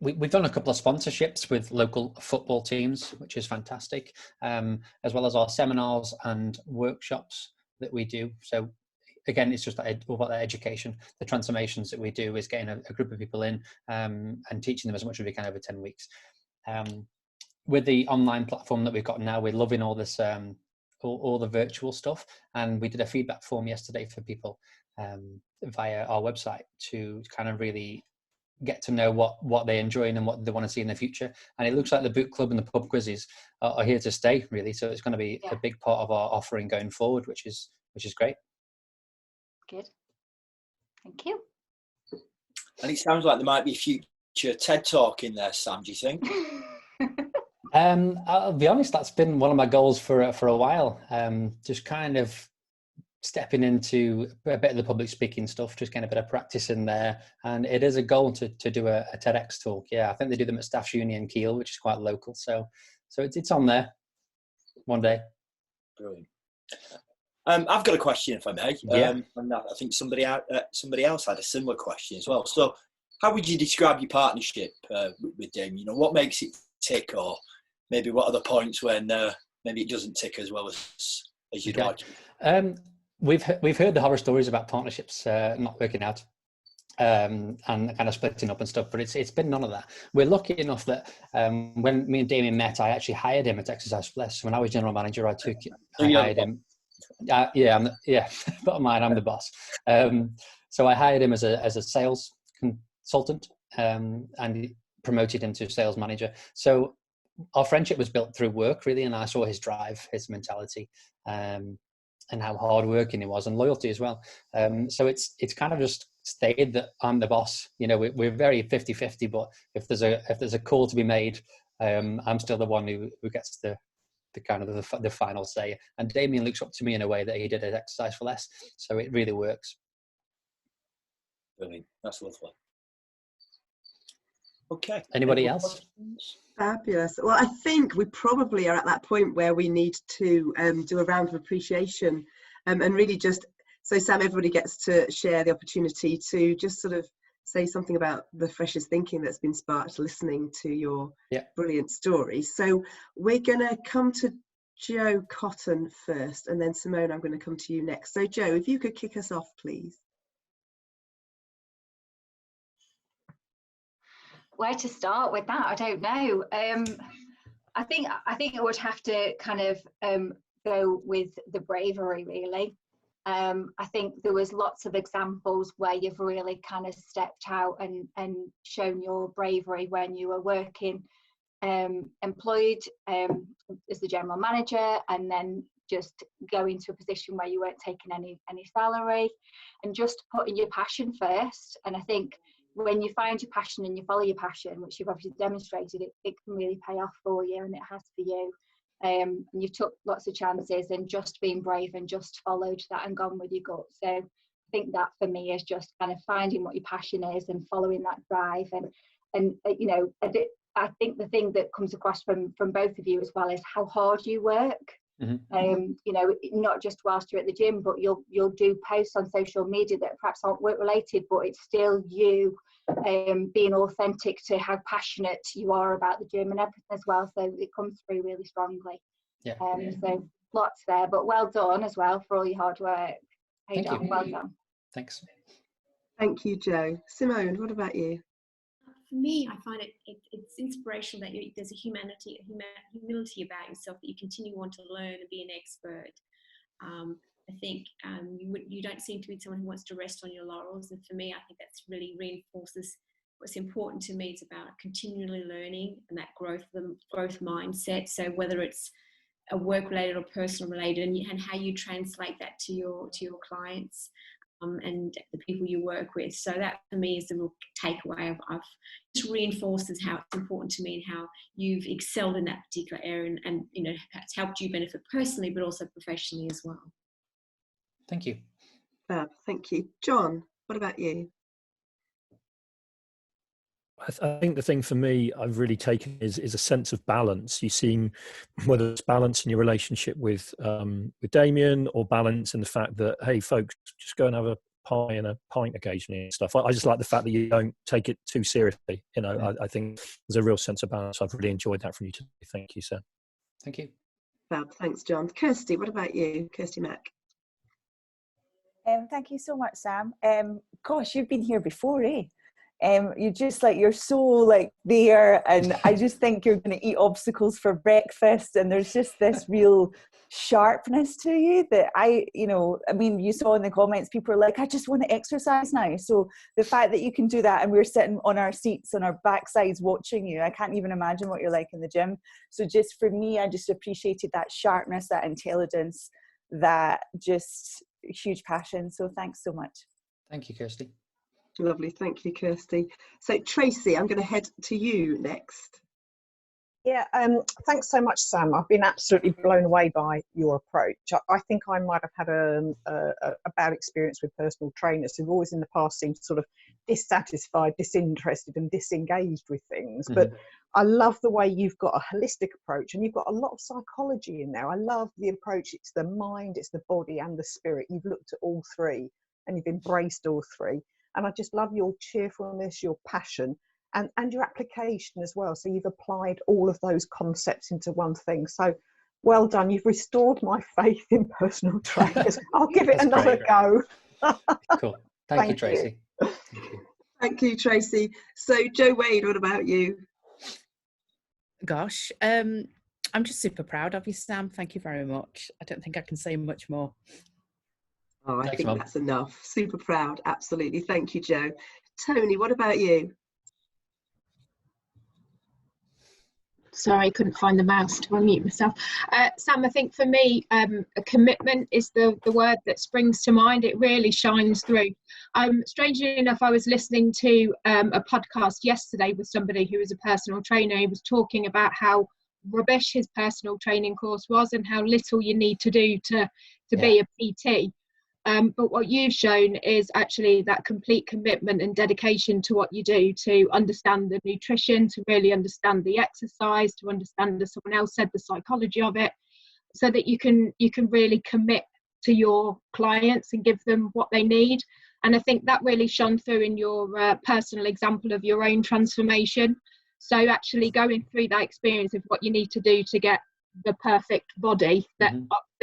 we've done a couple of sponsorships with local football teams, which is fantastic, as well as our seminars and workshops that we do. So again, it's just all about that education. The transformations that we do is getting a group of people in and teaching them as much as we can over 10 weeks. With the online platform that we've got now, we're loving all this, all the virtual stuff. And we did a feedback form yesterday for people via our website to kind of really get to know what they're enjoying and what they want to see in the future. And it looks like the boot club and the pub quizzes are here to stay, really. So it's going to be a big part of our offering going forward, which is great. Good. Thank you. And it sounds like there might be a future TED Talk in there, Sam, do you think? I'll be honest, that's been one of my goals for a while. Just kind of stepping into a bit of the public speaking stuff, just getting a bit of practice in there. And it is a goal to do a TEDx talk. Yeah, I think they do them at Staffs Union Kiel, which is quite local. So it's on there one day. Brilliant. I've got a question, if I may. And I think somebody else had a similar question as well. So how would you describe your partnership with Damien? You know, what makes it tick, or maybe what are the points when maybe it doesn't tick as well as you'd like? We've heard the horror stories about partnerships not working out and kind of splitting up and stuff, but it's been none of that. We're lucky enough that when me and Damien met, I actually hired him at Exercise Plus. When I was general manager, I hired him. Bottom line, I'm the boss. So I hired him as a sales consultant and promoted him to sales manager. So our friendship was built through work, really, and I saw his drive, his mentality. and how hardworking he was, and loyalty as well. So it's kind of just stayed that I'm the boss. You know, we're very 50-50, but if there's a call to be made, I'm still the one who gets the kind of the final say. And Damien looks up to me in a way that he did at Exercise for Less. So it really works. Brilliant. That's lovely. Okay. Anybody else? Fabulous. Well, I think we probably are at that point where we need to do a round of appreciation, and really just, so Sam, everybody gets to share the opportunity to just sort of say something about the freshest thinking that's been sparked listening to your brilliant story. So we're going to come to Joe Cotton first, and then Simone, I'm going to come to you next. So Joe, if you could kick us off, please. Where to start with that, I don't know. I think I would have to kind of go with the bravery, really. I think there was lots of examples where you've really kind of stepped out and shown your bravery when you were working employed as the general manager, and then just going to a position where you weren't taking any salary, and just putting your passion first. And I think when you find your passion and you follow your passion, which you've obviously demonstrated, it can really pay off for you, and it has for you. And you've took lots of chances and just been brave and just followed that and gone with your gut. So I think that for me is just kind of finding what your passion is and following that drive. And you know, I think the thing that comes across from both of you as well is how hard you work. You know, not just whilst you're at the gym, but you'll do posts on social media that perhaps aren't work related, but it's still you being authentic to how passionate you are about the gym and everything as well. So it comes through really strongly. So lots there, but well done as well for all your hard work. Thank you. Well done. Thanks. Thank you, Joe. Simone, what about you? For me, I find it's inspirational that there's a humility about yourself, that you continue on to learn and be an expert. I think you don't seem to be someone who wants to rest on your laurels, and for me, I think that's really reinforces what's important to me. It's about continually learning and that growth mindset. So whether it's a work related or personal related, and how you translate that to your clients. And the people you work with. So that for me is the real takeaway of just reinforces how it's important to me and how you've excelled in that particular area, and you know, it's helped you benefit personally but also professionally as well. Thank you. Thank you. John, what about you? I think the thing for me I've really taken is a sense of balance. You seem, whether it's balance in your relationship with Damien, or balance in the fact that, hey folks, just go and have a pie and a pint occasionally and stuff. I just like the fact that you don't take it too seriously. You know, I think there's a real sense of balance. I've really enjoyed that from you today. Thank you, Sam. Thank you. Fab. Thanks, John. Kirsty, what about you? Kirsty Mack. Thank you so much, Sam. Gosh, you've been here before, eh? You're just like, you're so like there, and I just think you're going to eat obstacles for breakfast, and there's just this real sharpness to you that I mean, you saw in the comments, people are like, I just want to exercise now. So the fact that you can do that, and we're sitting on our seats on our backsides watching you, I can't even imagine what you're like in the gym. So just for me, I just appreciated that sharpness, that intelligence, that just huge passion. So thanks so much. Thank you, Kirsty. Lovely. Thank you, Kirsty. So Tracy, I'm going to head to you next. Yeah, thanks so much, Sam. I've been absolutely blown away by your approach. I think I might have had a bad experience with personal trainers who've always in the past seemed sort of dissatisfied, disinterested and disengaged with things. But I love the way you've got a holistic approach, and you've got a lot of psychology in there. I love the approach. It's the mind, it's the body and the spirit. You've looked at all three and you've embraced all three. And I just love your cheerfulness, your passion, and your application as well. So you've applied all of those concepts into one thing. So well done. You've restored my faith in personal trainers. I'll give it another go. Cool. Thank you, Tracy. Thank you, Tracy. So Joe Wade, what about you? Gosh, I'm just super proud of you, Sam. Thank you very much. I don't think I can say much more. Oh, I think that's enough. Super proud. Absolutely. Thank you, Joe. Tony, what about you? Sorry, I couldn't find the mouse to unmute myself. Sam, I think for me, a commitment is the word that springs to mind. It really shines through. Strangely enough, I was listening to a podcast yesterday with somebody who was a personal trainer. He was talking about how rubbish his personal training course was and how little you need to do to be a PT. But what you've shown is actually that complete commitment and dedication to what you do, to understand the nutrition, to really understand the exercise, to understand, as someone else said, the psychology of it, so that you can really commit to your clients and give them what they need. And I think that really shone through in your personal example of your own transformation. So actually going through that experience of what you need to do to get the perfect body that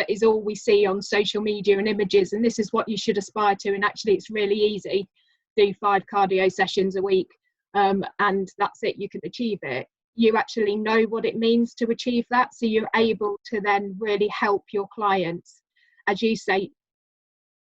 is all we see on social media and images, and this is what you should aspire to. And actually it's really easy. Do 5 cardio sessions a week and that's it, you can achieve it. You actually know what it means to achieve that, so you're able to then really help your clients, as you say,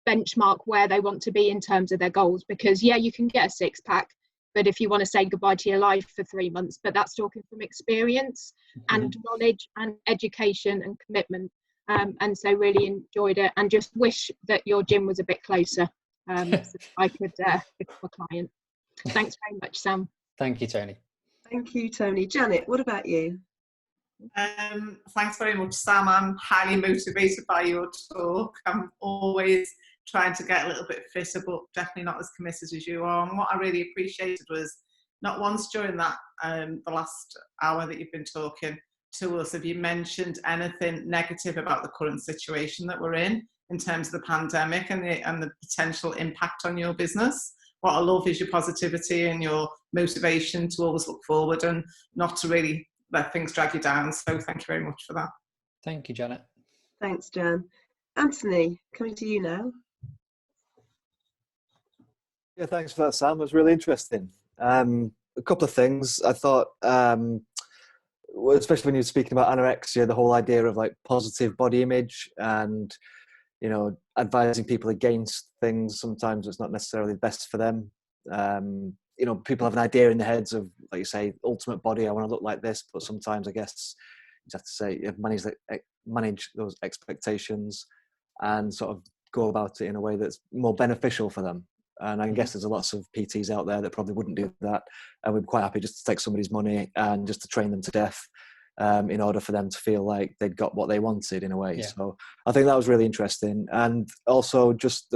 benchmark where they want to be in terms of their goals. Because you can get a 6-pack, but if you want to say goodbye to your life for 3 months, but that's talking from experience and knowledge and education and commitment. And so really enjoyed it, and just wish that your gym was a bit closer so I could become a client. Thanks very much, Sam. Thank you, Tony. Thank you, Tony. Janet, what about you? Thanks very much, Sam. I'm highly motivated by your talk. I'm always trying to get a little bit fitter, but definitely not as committed as you are. And what I really appreciated was not once during that the last hour that you've been talking to us have you mentioned anything negative about the current situation that we're in terms of the pandemic and the potential impact on your business. What I love is your positivity and your motivation to always look forward and not to really let things drag you down. So thank you very much for that. Thank you, Janet. Thanks, Jan. Anthony, coming to you now. Yeah, thanks for that, Sam. It was really interesting. A couple of things. I thought, especially when you're speaking about anorexia, the whole idea of like positive body image and, you know, advising people against things. Sometimes it's not necessarily the best for them. You know, people have an idea in their heads of, like you say, ultimate body. I want to look like this, but sometimes I guess you have to say, manage those expectations and sort of go about it in a way that's more beneficial for them. And I guess there's lots of PTs out there that probably wouldn't do that. And we're quite happy just to take somebody's money and just to train them to death in order for them to feel like they'd got what they wanted in a way. Yeah. So I think that was really interesting. And also just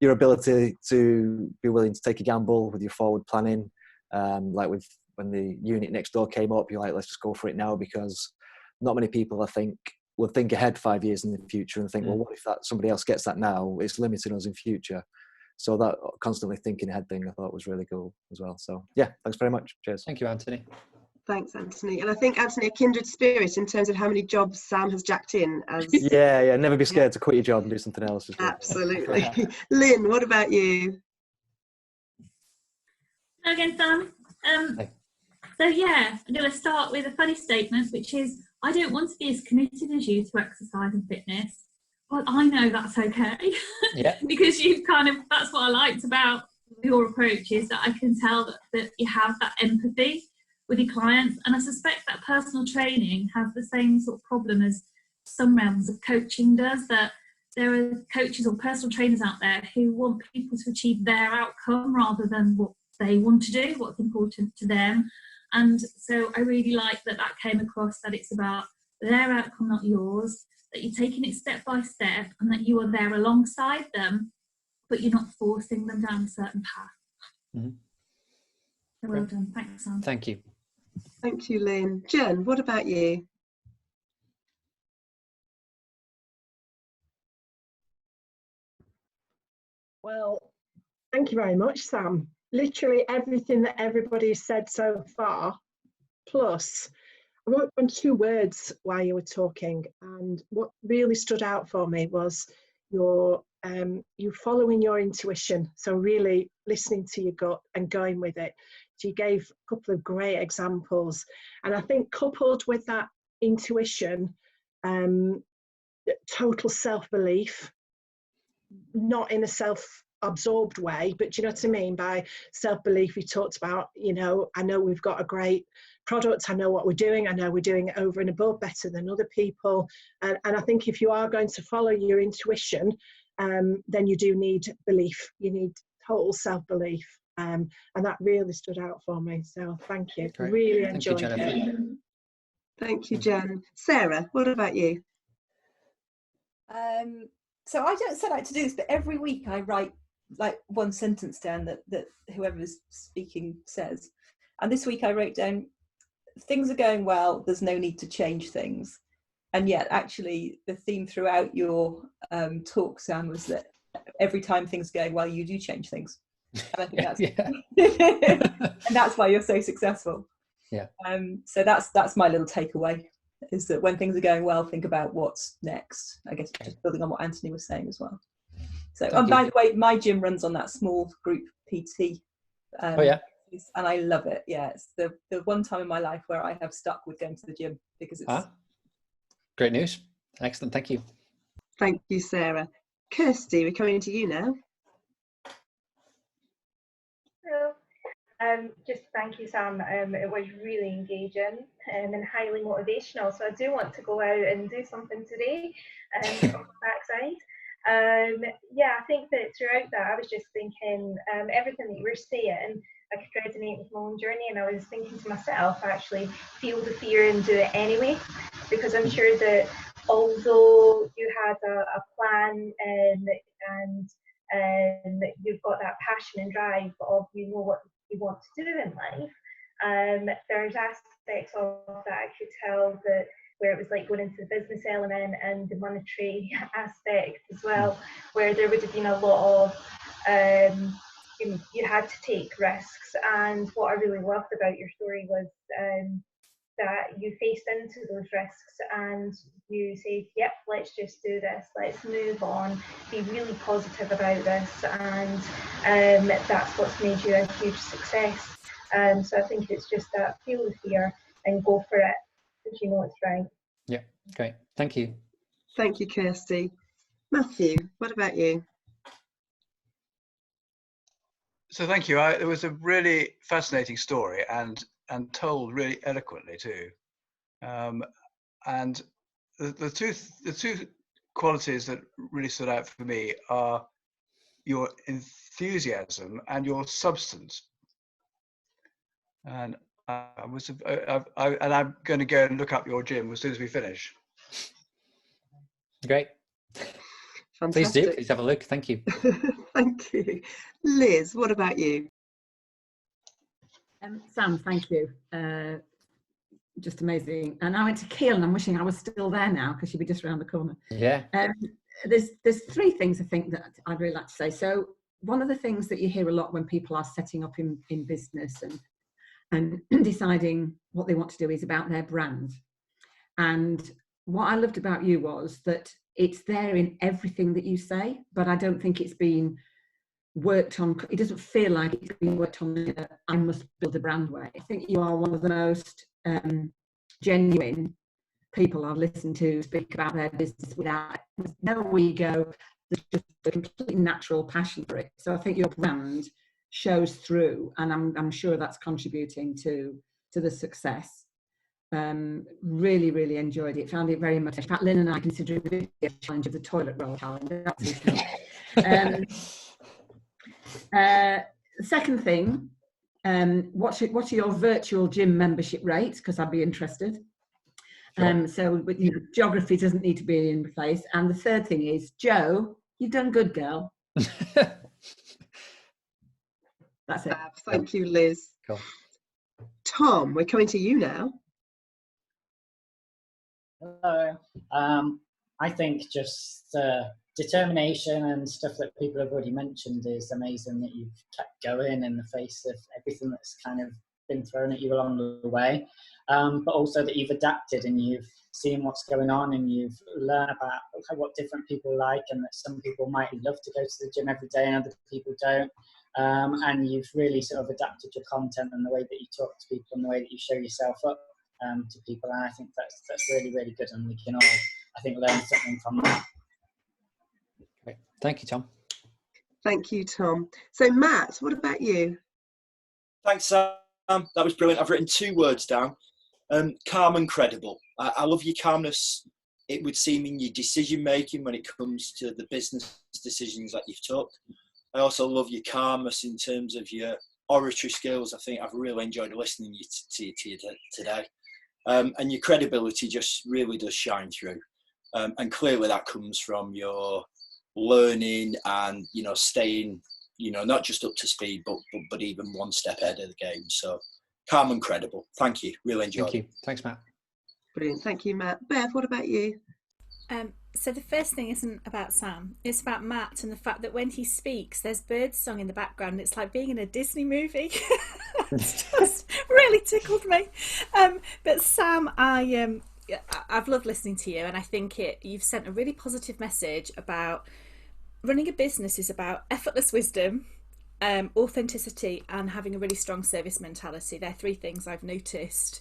your ability to be willing to take a gamble with your forward planning. Like when the unit next door came up, you're like, let's just go for it now, because not many people, I think, will think ahead 5 years in the future and think, well, what if somebody else gets that now? It's limiting us in future. So that constantly thinking ahead thing I thought was really cool as well. So yeah, thanks very much. Cheers. Thank you, Anthony. Thanks, Anthony. And I think, Anthony, a kindred spirit in terms of how many jobs Sam has jacked in. As yeah, never be scared to quit your job and do something else. Absolutely. Lynn, what about you? Again, Sam. So yeah, I'm going to start with a funny statement, which is, I don't want to be as committed as you to exercise and fitness. Well, I know that's okay. Yeah. Because that's what I liked about your approach, is that I can tell that you have that empathy with your clients. And I suspect that personal training has the same sort of problem as some realms of coaching does, that there are coaches or personal trainers out there who want people to achieve their outcome rather than what they want to do, what's important to them. And so I really like that came across, that it's about their outcome, not yours, that you're taking it step by step and that you are there alongside them, but you're not forcing them down a certain path. Mm-hmm. So well done. Thanks, Sam. Thank you. Thank you, Lynn. Jen, what about you? Well, thank you very much, Sam. Literally everything that everybody has said so far, plus I wrote down 2 words while you were talking, and what really stood out for me was you following your intuition, so really listening to your gut and going with it. So you gave a couple of great examples, and I think coupled with that intuition, total self-belief, not in a absorbed way, but do you know what I mean? By self-belief, we talked about, you know, I know we've got a great product, I know what we're doing, I know we're doing it over and above better than other people. And I think if you are going to follow your intuition, then you do need belief, you need total self-belief. And that really stood out for me. So thank you. Great. Really Thank you, enjoyed Jennifer. it. Thank you, Jen. Sarah, what about you? So I don't set out to do this, but every week I write like one sentence down that whoever's speaking says. And this week I wrote down, things are going well, there's no need to change things. And yet actually the theme throughout your talk, Sam, was that every time things are going well, you do change things. And I think that's and that's why you're so successful. Yeah. So that's my little takeaway, is that when things are going well, think about what's next. I guess just building on what Anthony was saying as well. So, and by the way, my gym runs on that small group PT. Oh yeah. And I love it. Yeah, it's the one time in my life where I have stuck with going to the gym, because it's great news. Excellent. Thank you. Thank you, Sarah. Kirsty, we're coming to you now. Hello. Just thank you, Sam. It was really engaging and highly motivational. So I do want to go out and do something today on the backside. Yeah, I think that throughout that, I was just thinking everything that you were saying, I could resonate with my own journey, and I was thinking to myself, actually, feel the fear and do it anyway, because I'm sure that although you had a plan and you've got that passion and drive of you know what you want to do in life, there's aspects of that I could tell that where it was like going into the business element and the monetary aspect as well, where there would have been a lot of you had to take risks. And what I really loved about your story was that you faced into those risks and you said, yep, let's just do this, let's move on, be really positive about this, and that's what's made you a huge success. So I think it's just that, feel the fear and go for it, because you know it's right. Yeah, great. Thank you. Thank you, Kirsty. Matthew, what about you? So thank you. It was a really fascinating story and told really eloquently too. And the two qualities that really stood out for me are your enthusiasm and your substance. And I'm going to go and look up your gym as soon as we finish. Great. Fantastic. Please do. Please have a look. Thank you. Thank you. Liz, what about you? Sam, thank you. Just amazing. And I went to Kiel, and I'm wishing I was still there now, because she'd be just around the corner. Yeah. There's three things I think that I'd really like to say. So one of the things that you hear a lot when people are setting up in business and deciding what they want to do is about their brand. And what I loved about you was that it's there in everything that you say, but I don't think it's been worked on. It doesn't feel like it's been worked on. I must build a brand way. I think you are one of the most genuine people I've listened to speak about their business with no ego. There's just a completely natural passion for it. So I think your brand shows through, and I'm sure that's contributing to the success. Really, really enjoyed it. Found it very much. In fact, Lynn and I consider it a challenge of the toilet roll challenge. Second thing, what's your virtual gym membership rate? Because I'd be interested. So geography doesn't need to be in place. And the third thing is, Jo, you've done good, girl. That's it. Thank you, Liz. Cool. Tom, we're coming to you now. Hello. I think just determination and stuff that people have already mentioned is amazing, that you've kept going in the face of everything that's kind of been thrown at you along the way, but also that you've adapted and you've seen what's going on and you've learned about what different people like, and that some people might love to go to the gym every day and other people don't, and you've really sort of adapted your content and the way that you talk to people and the way that you show yourself up to people, and I think that's really, really good, and we can all, I think, learn something from that. Great. Thank you, Tom. Thank you, Tom. So Matt, what about you? Thanks, Sam. That was brilliant. I've written 2 words down. Calm and credible. I love your calmness, it would seem, in your decision making when it comes to the business decisions that you've took. I also love your calmness in terms of your oratory skills. I think I've really enjoyed listening to you today. And your credibility just really does shine through. And clearly that comes from your learning and, staying, not just up to speed, but even one step ahead of the game. So calm and credible. Thank you. Really enjoyed it. Thank you. Thanks, Matt. Brilliant. Thank you, Matt. Bev, what about you? So the first thing isn't about Sam, it's about Matt and the fact that when he speaks there's birdsong in the background and it's like being in a Disney movie. It's just really tickled me. But Sam, I've loved listening to you, and I think you've sent a really positive message about running a business is about effortless wisdom, authenticity, and having a really strong service mentality. They're 3 things I've noticed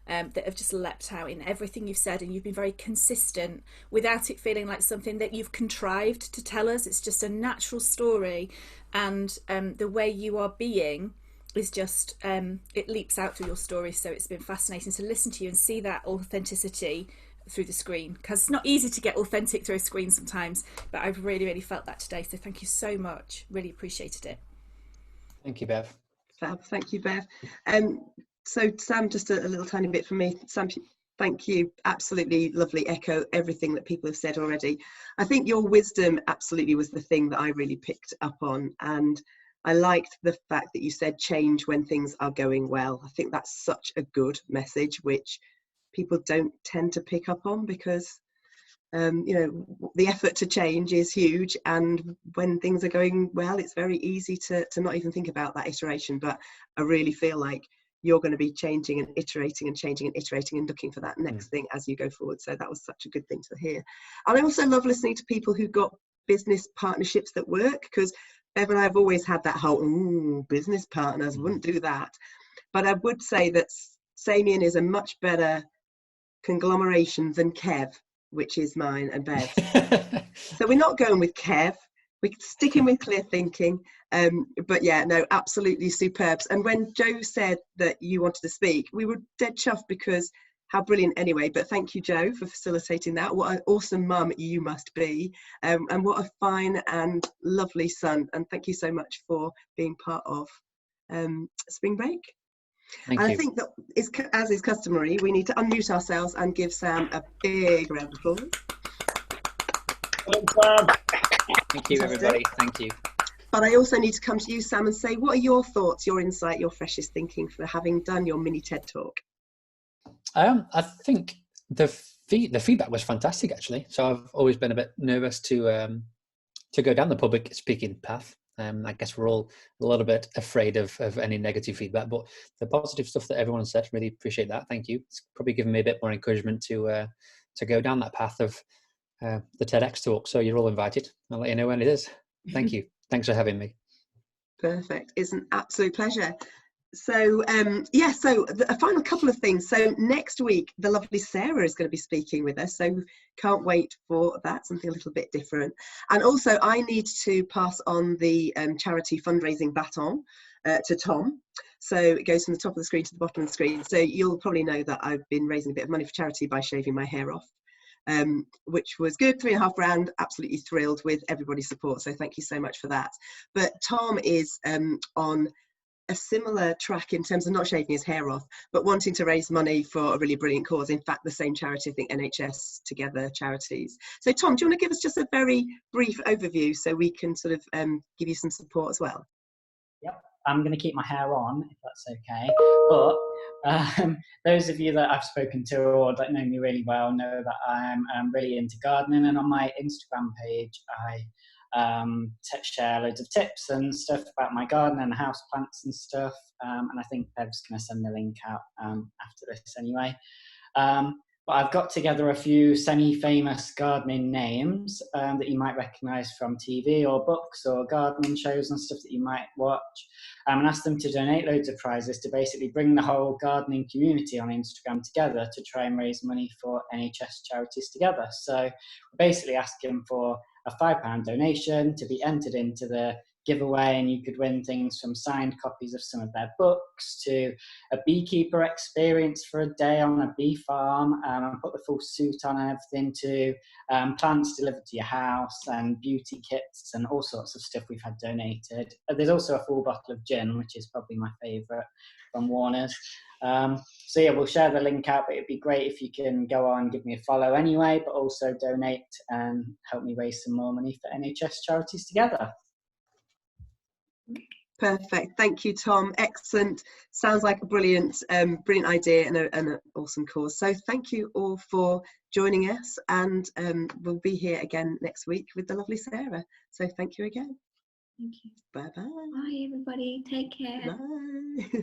that have just leapt out in everything you've said, and you've been very consistent without it feeling like something that you've contrived to tell us. It's just a natural story, and the way you are being is just it leaps out through your story. So it's been fascinating to listen to you and see that authenticity through the screen, because it's not easy to get authentic through a screen sometimes, but I've really felt that today. So thank you so much, really appreciated it. Thank you, Bev. Fab. Thank you, Bev. So Sam, just a little tiny bit from me. Sam, thank you. Absolutely lovely. Echo everything that people have said already. I think your wisdom absolutely was the thing that I really picked up on, and I liked the fact that you said change when things are going well. I think that's such a good message, which people don't tend to pick up on, because the effort to change is huge, and when things are going well it's very easy to not even think about that iteration. But I really feel like you're going to be changing and iterating and changing and iterating and looking for that next thing as you go forward. So that was such a good thing to hear. And I also love listening to people who've got business partnerships that work, because Bev and I have always had that whole business partners, wouldn't do that. But I would say that Samian is a much better conglomeration than Kev, which is mine and Bev's. So we're not going with Kev, we're sticking with clear thinking. But yeah, no, absolutely superb. And when Joe said that you wanted to speak, we were dead chuffed, because how brilliant anyway. But thank you, Joe, for facilitating that. What an awesome mum you must be, and what a fine and lovely son. And thank you so much for being part of Spring Break. Thank and you. I think that, as is customary, we need to unmute ourselves and give Sam a big round of applause. Thank you, everybody. Thank you. But I also need to come to you, Sam, and say, what are your thoughts, your insight, your freshest thinking for having done your mini TED Talk? I think the feedback was fantastic, actually. So I've always been a bit nervous to go down the public speaking path. I guess we're all a little bit afraid of any negative feedback, but the positive stuff that everyone said, really appreciate that. Thank you. It's probably given me a bit more encouragement to go down that path of the TEDx talk. So you're all invited. I'll let you know when it is. Thank you. Thanks for having me. Perfect. It's an absolute pleasure. So so a final couple of things. So next week the lovely Sarah is going to be speaking with us, so can't wait for that, something a little bit different. And also I need to pass on the charity fundraising baton to Tom, so it goes from the top of the screen to the bottom of the screen. So you'll probably know that I've been raising a bit of money for charity by shaving my hair off, which was good, £3.5 grand. Absolutely thrilled with everybody's support, so thank you so much for that. But Tom is on a similar track in terms of not shaving his hair off, but wanting to raise money for a really brilliant cause. In fact, the same charity, I think NHS Together Charities. So Tom, do you want to give us just a very brief overview so we can sort of give you some support as well? Yep, I'm going to keep my hair on, if that's okay. But those of you that I've spoken to or that know me really well know that I'm really into gardening, and on my Instagram page I share loads of tips and stuff about my garden and house plants and stuff, and I think Bev's going to send the link out after this anyway. But I've got together a few semi-famous gardening names that you might recognise from TV or books or gardening shows and stuff that you might watch, and asked them to donate loads of prizes to basically bring the whole gardening community on Instagram together to try and raise money for NHS charities together. So we're basically asking for a £5 donation to be entered into the giveaway, and you could win things from signed copies of some of their books to a beekeeper experience for a day on a bee farm, and put the full suit on and everything, to plants delivered to your house and beauty kits and all sorts of stuff we've had donated. There's also a full bottle of gin, which is probably my favourite, from Warner's. So yeah, we'll share the link out, but it'd be great if you can go on, give me a follow anyway, but also donate and help me raise some more money for NHS Charities Together. Perfect. Thank you, Tom. Excellent. Sounds like a brilliant idea and an awesome cause. So thank you all for joining us, and we'll be here again next week with the lovely Sarah. So thank you again. Thank you. Bye-bye. Bye, everybody. Take care. Bye.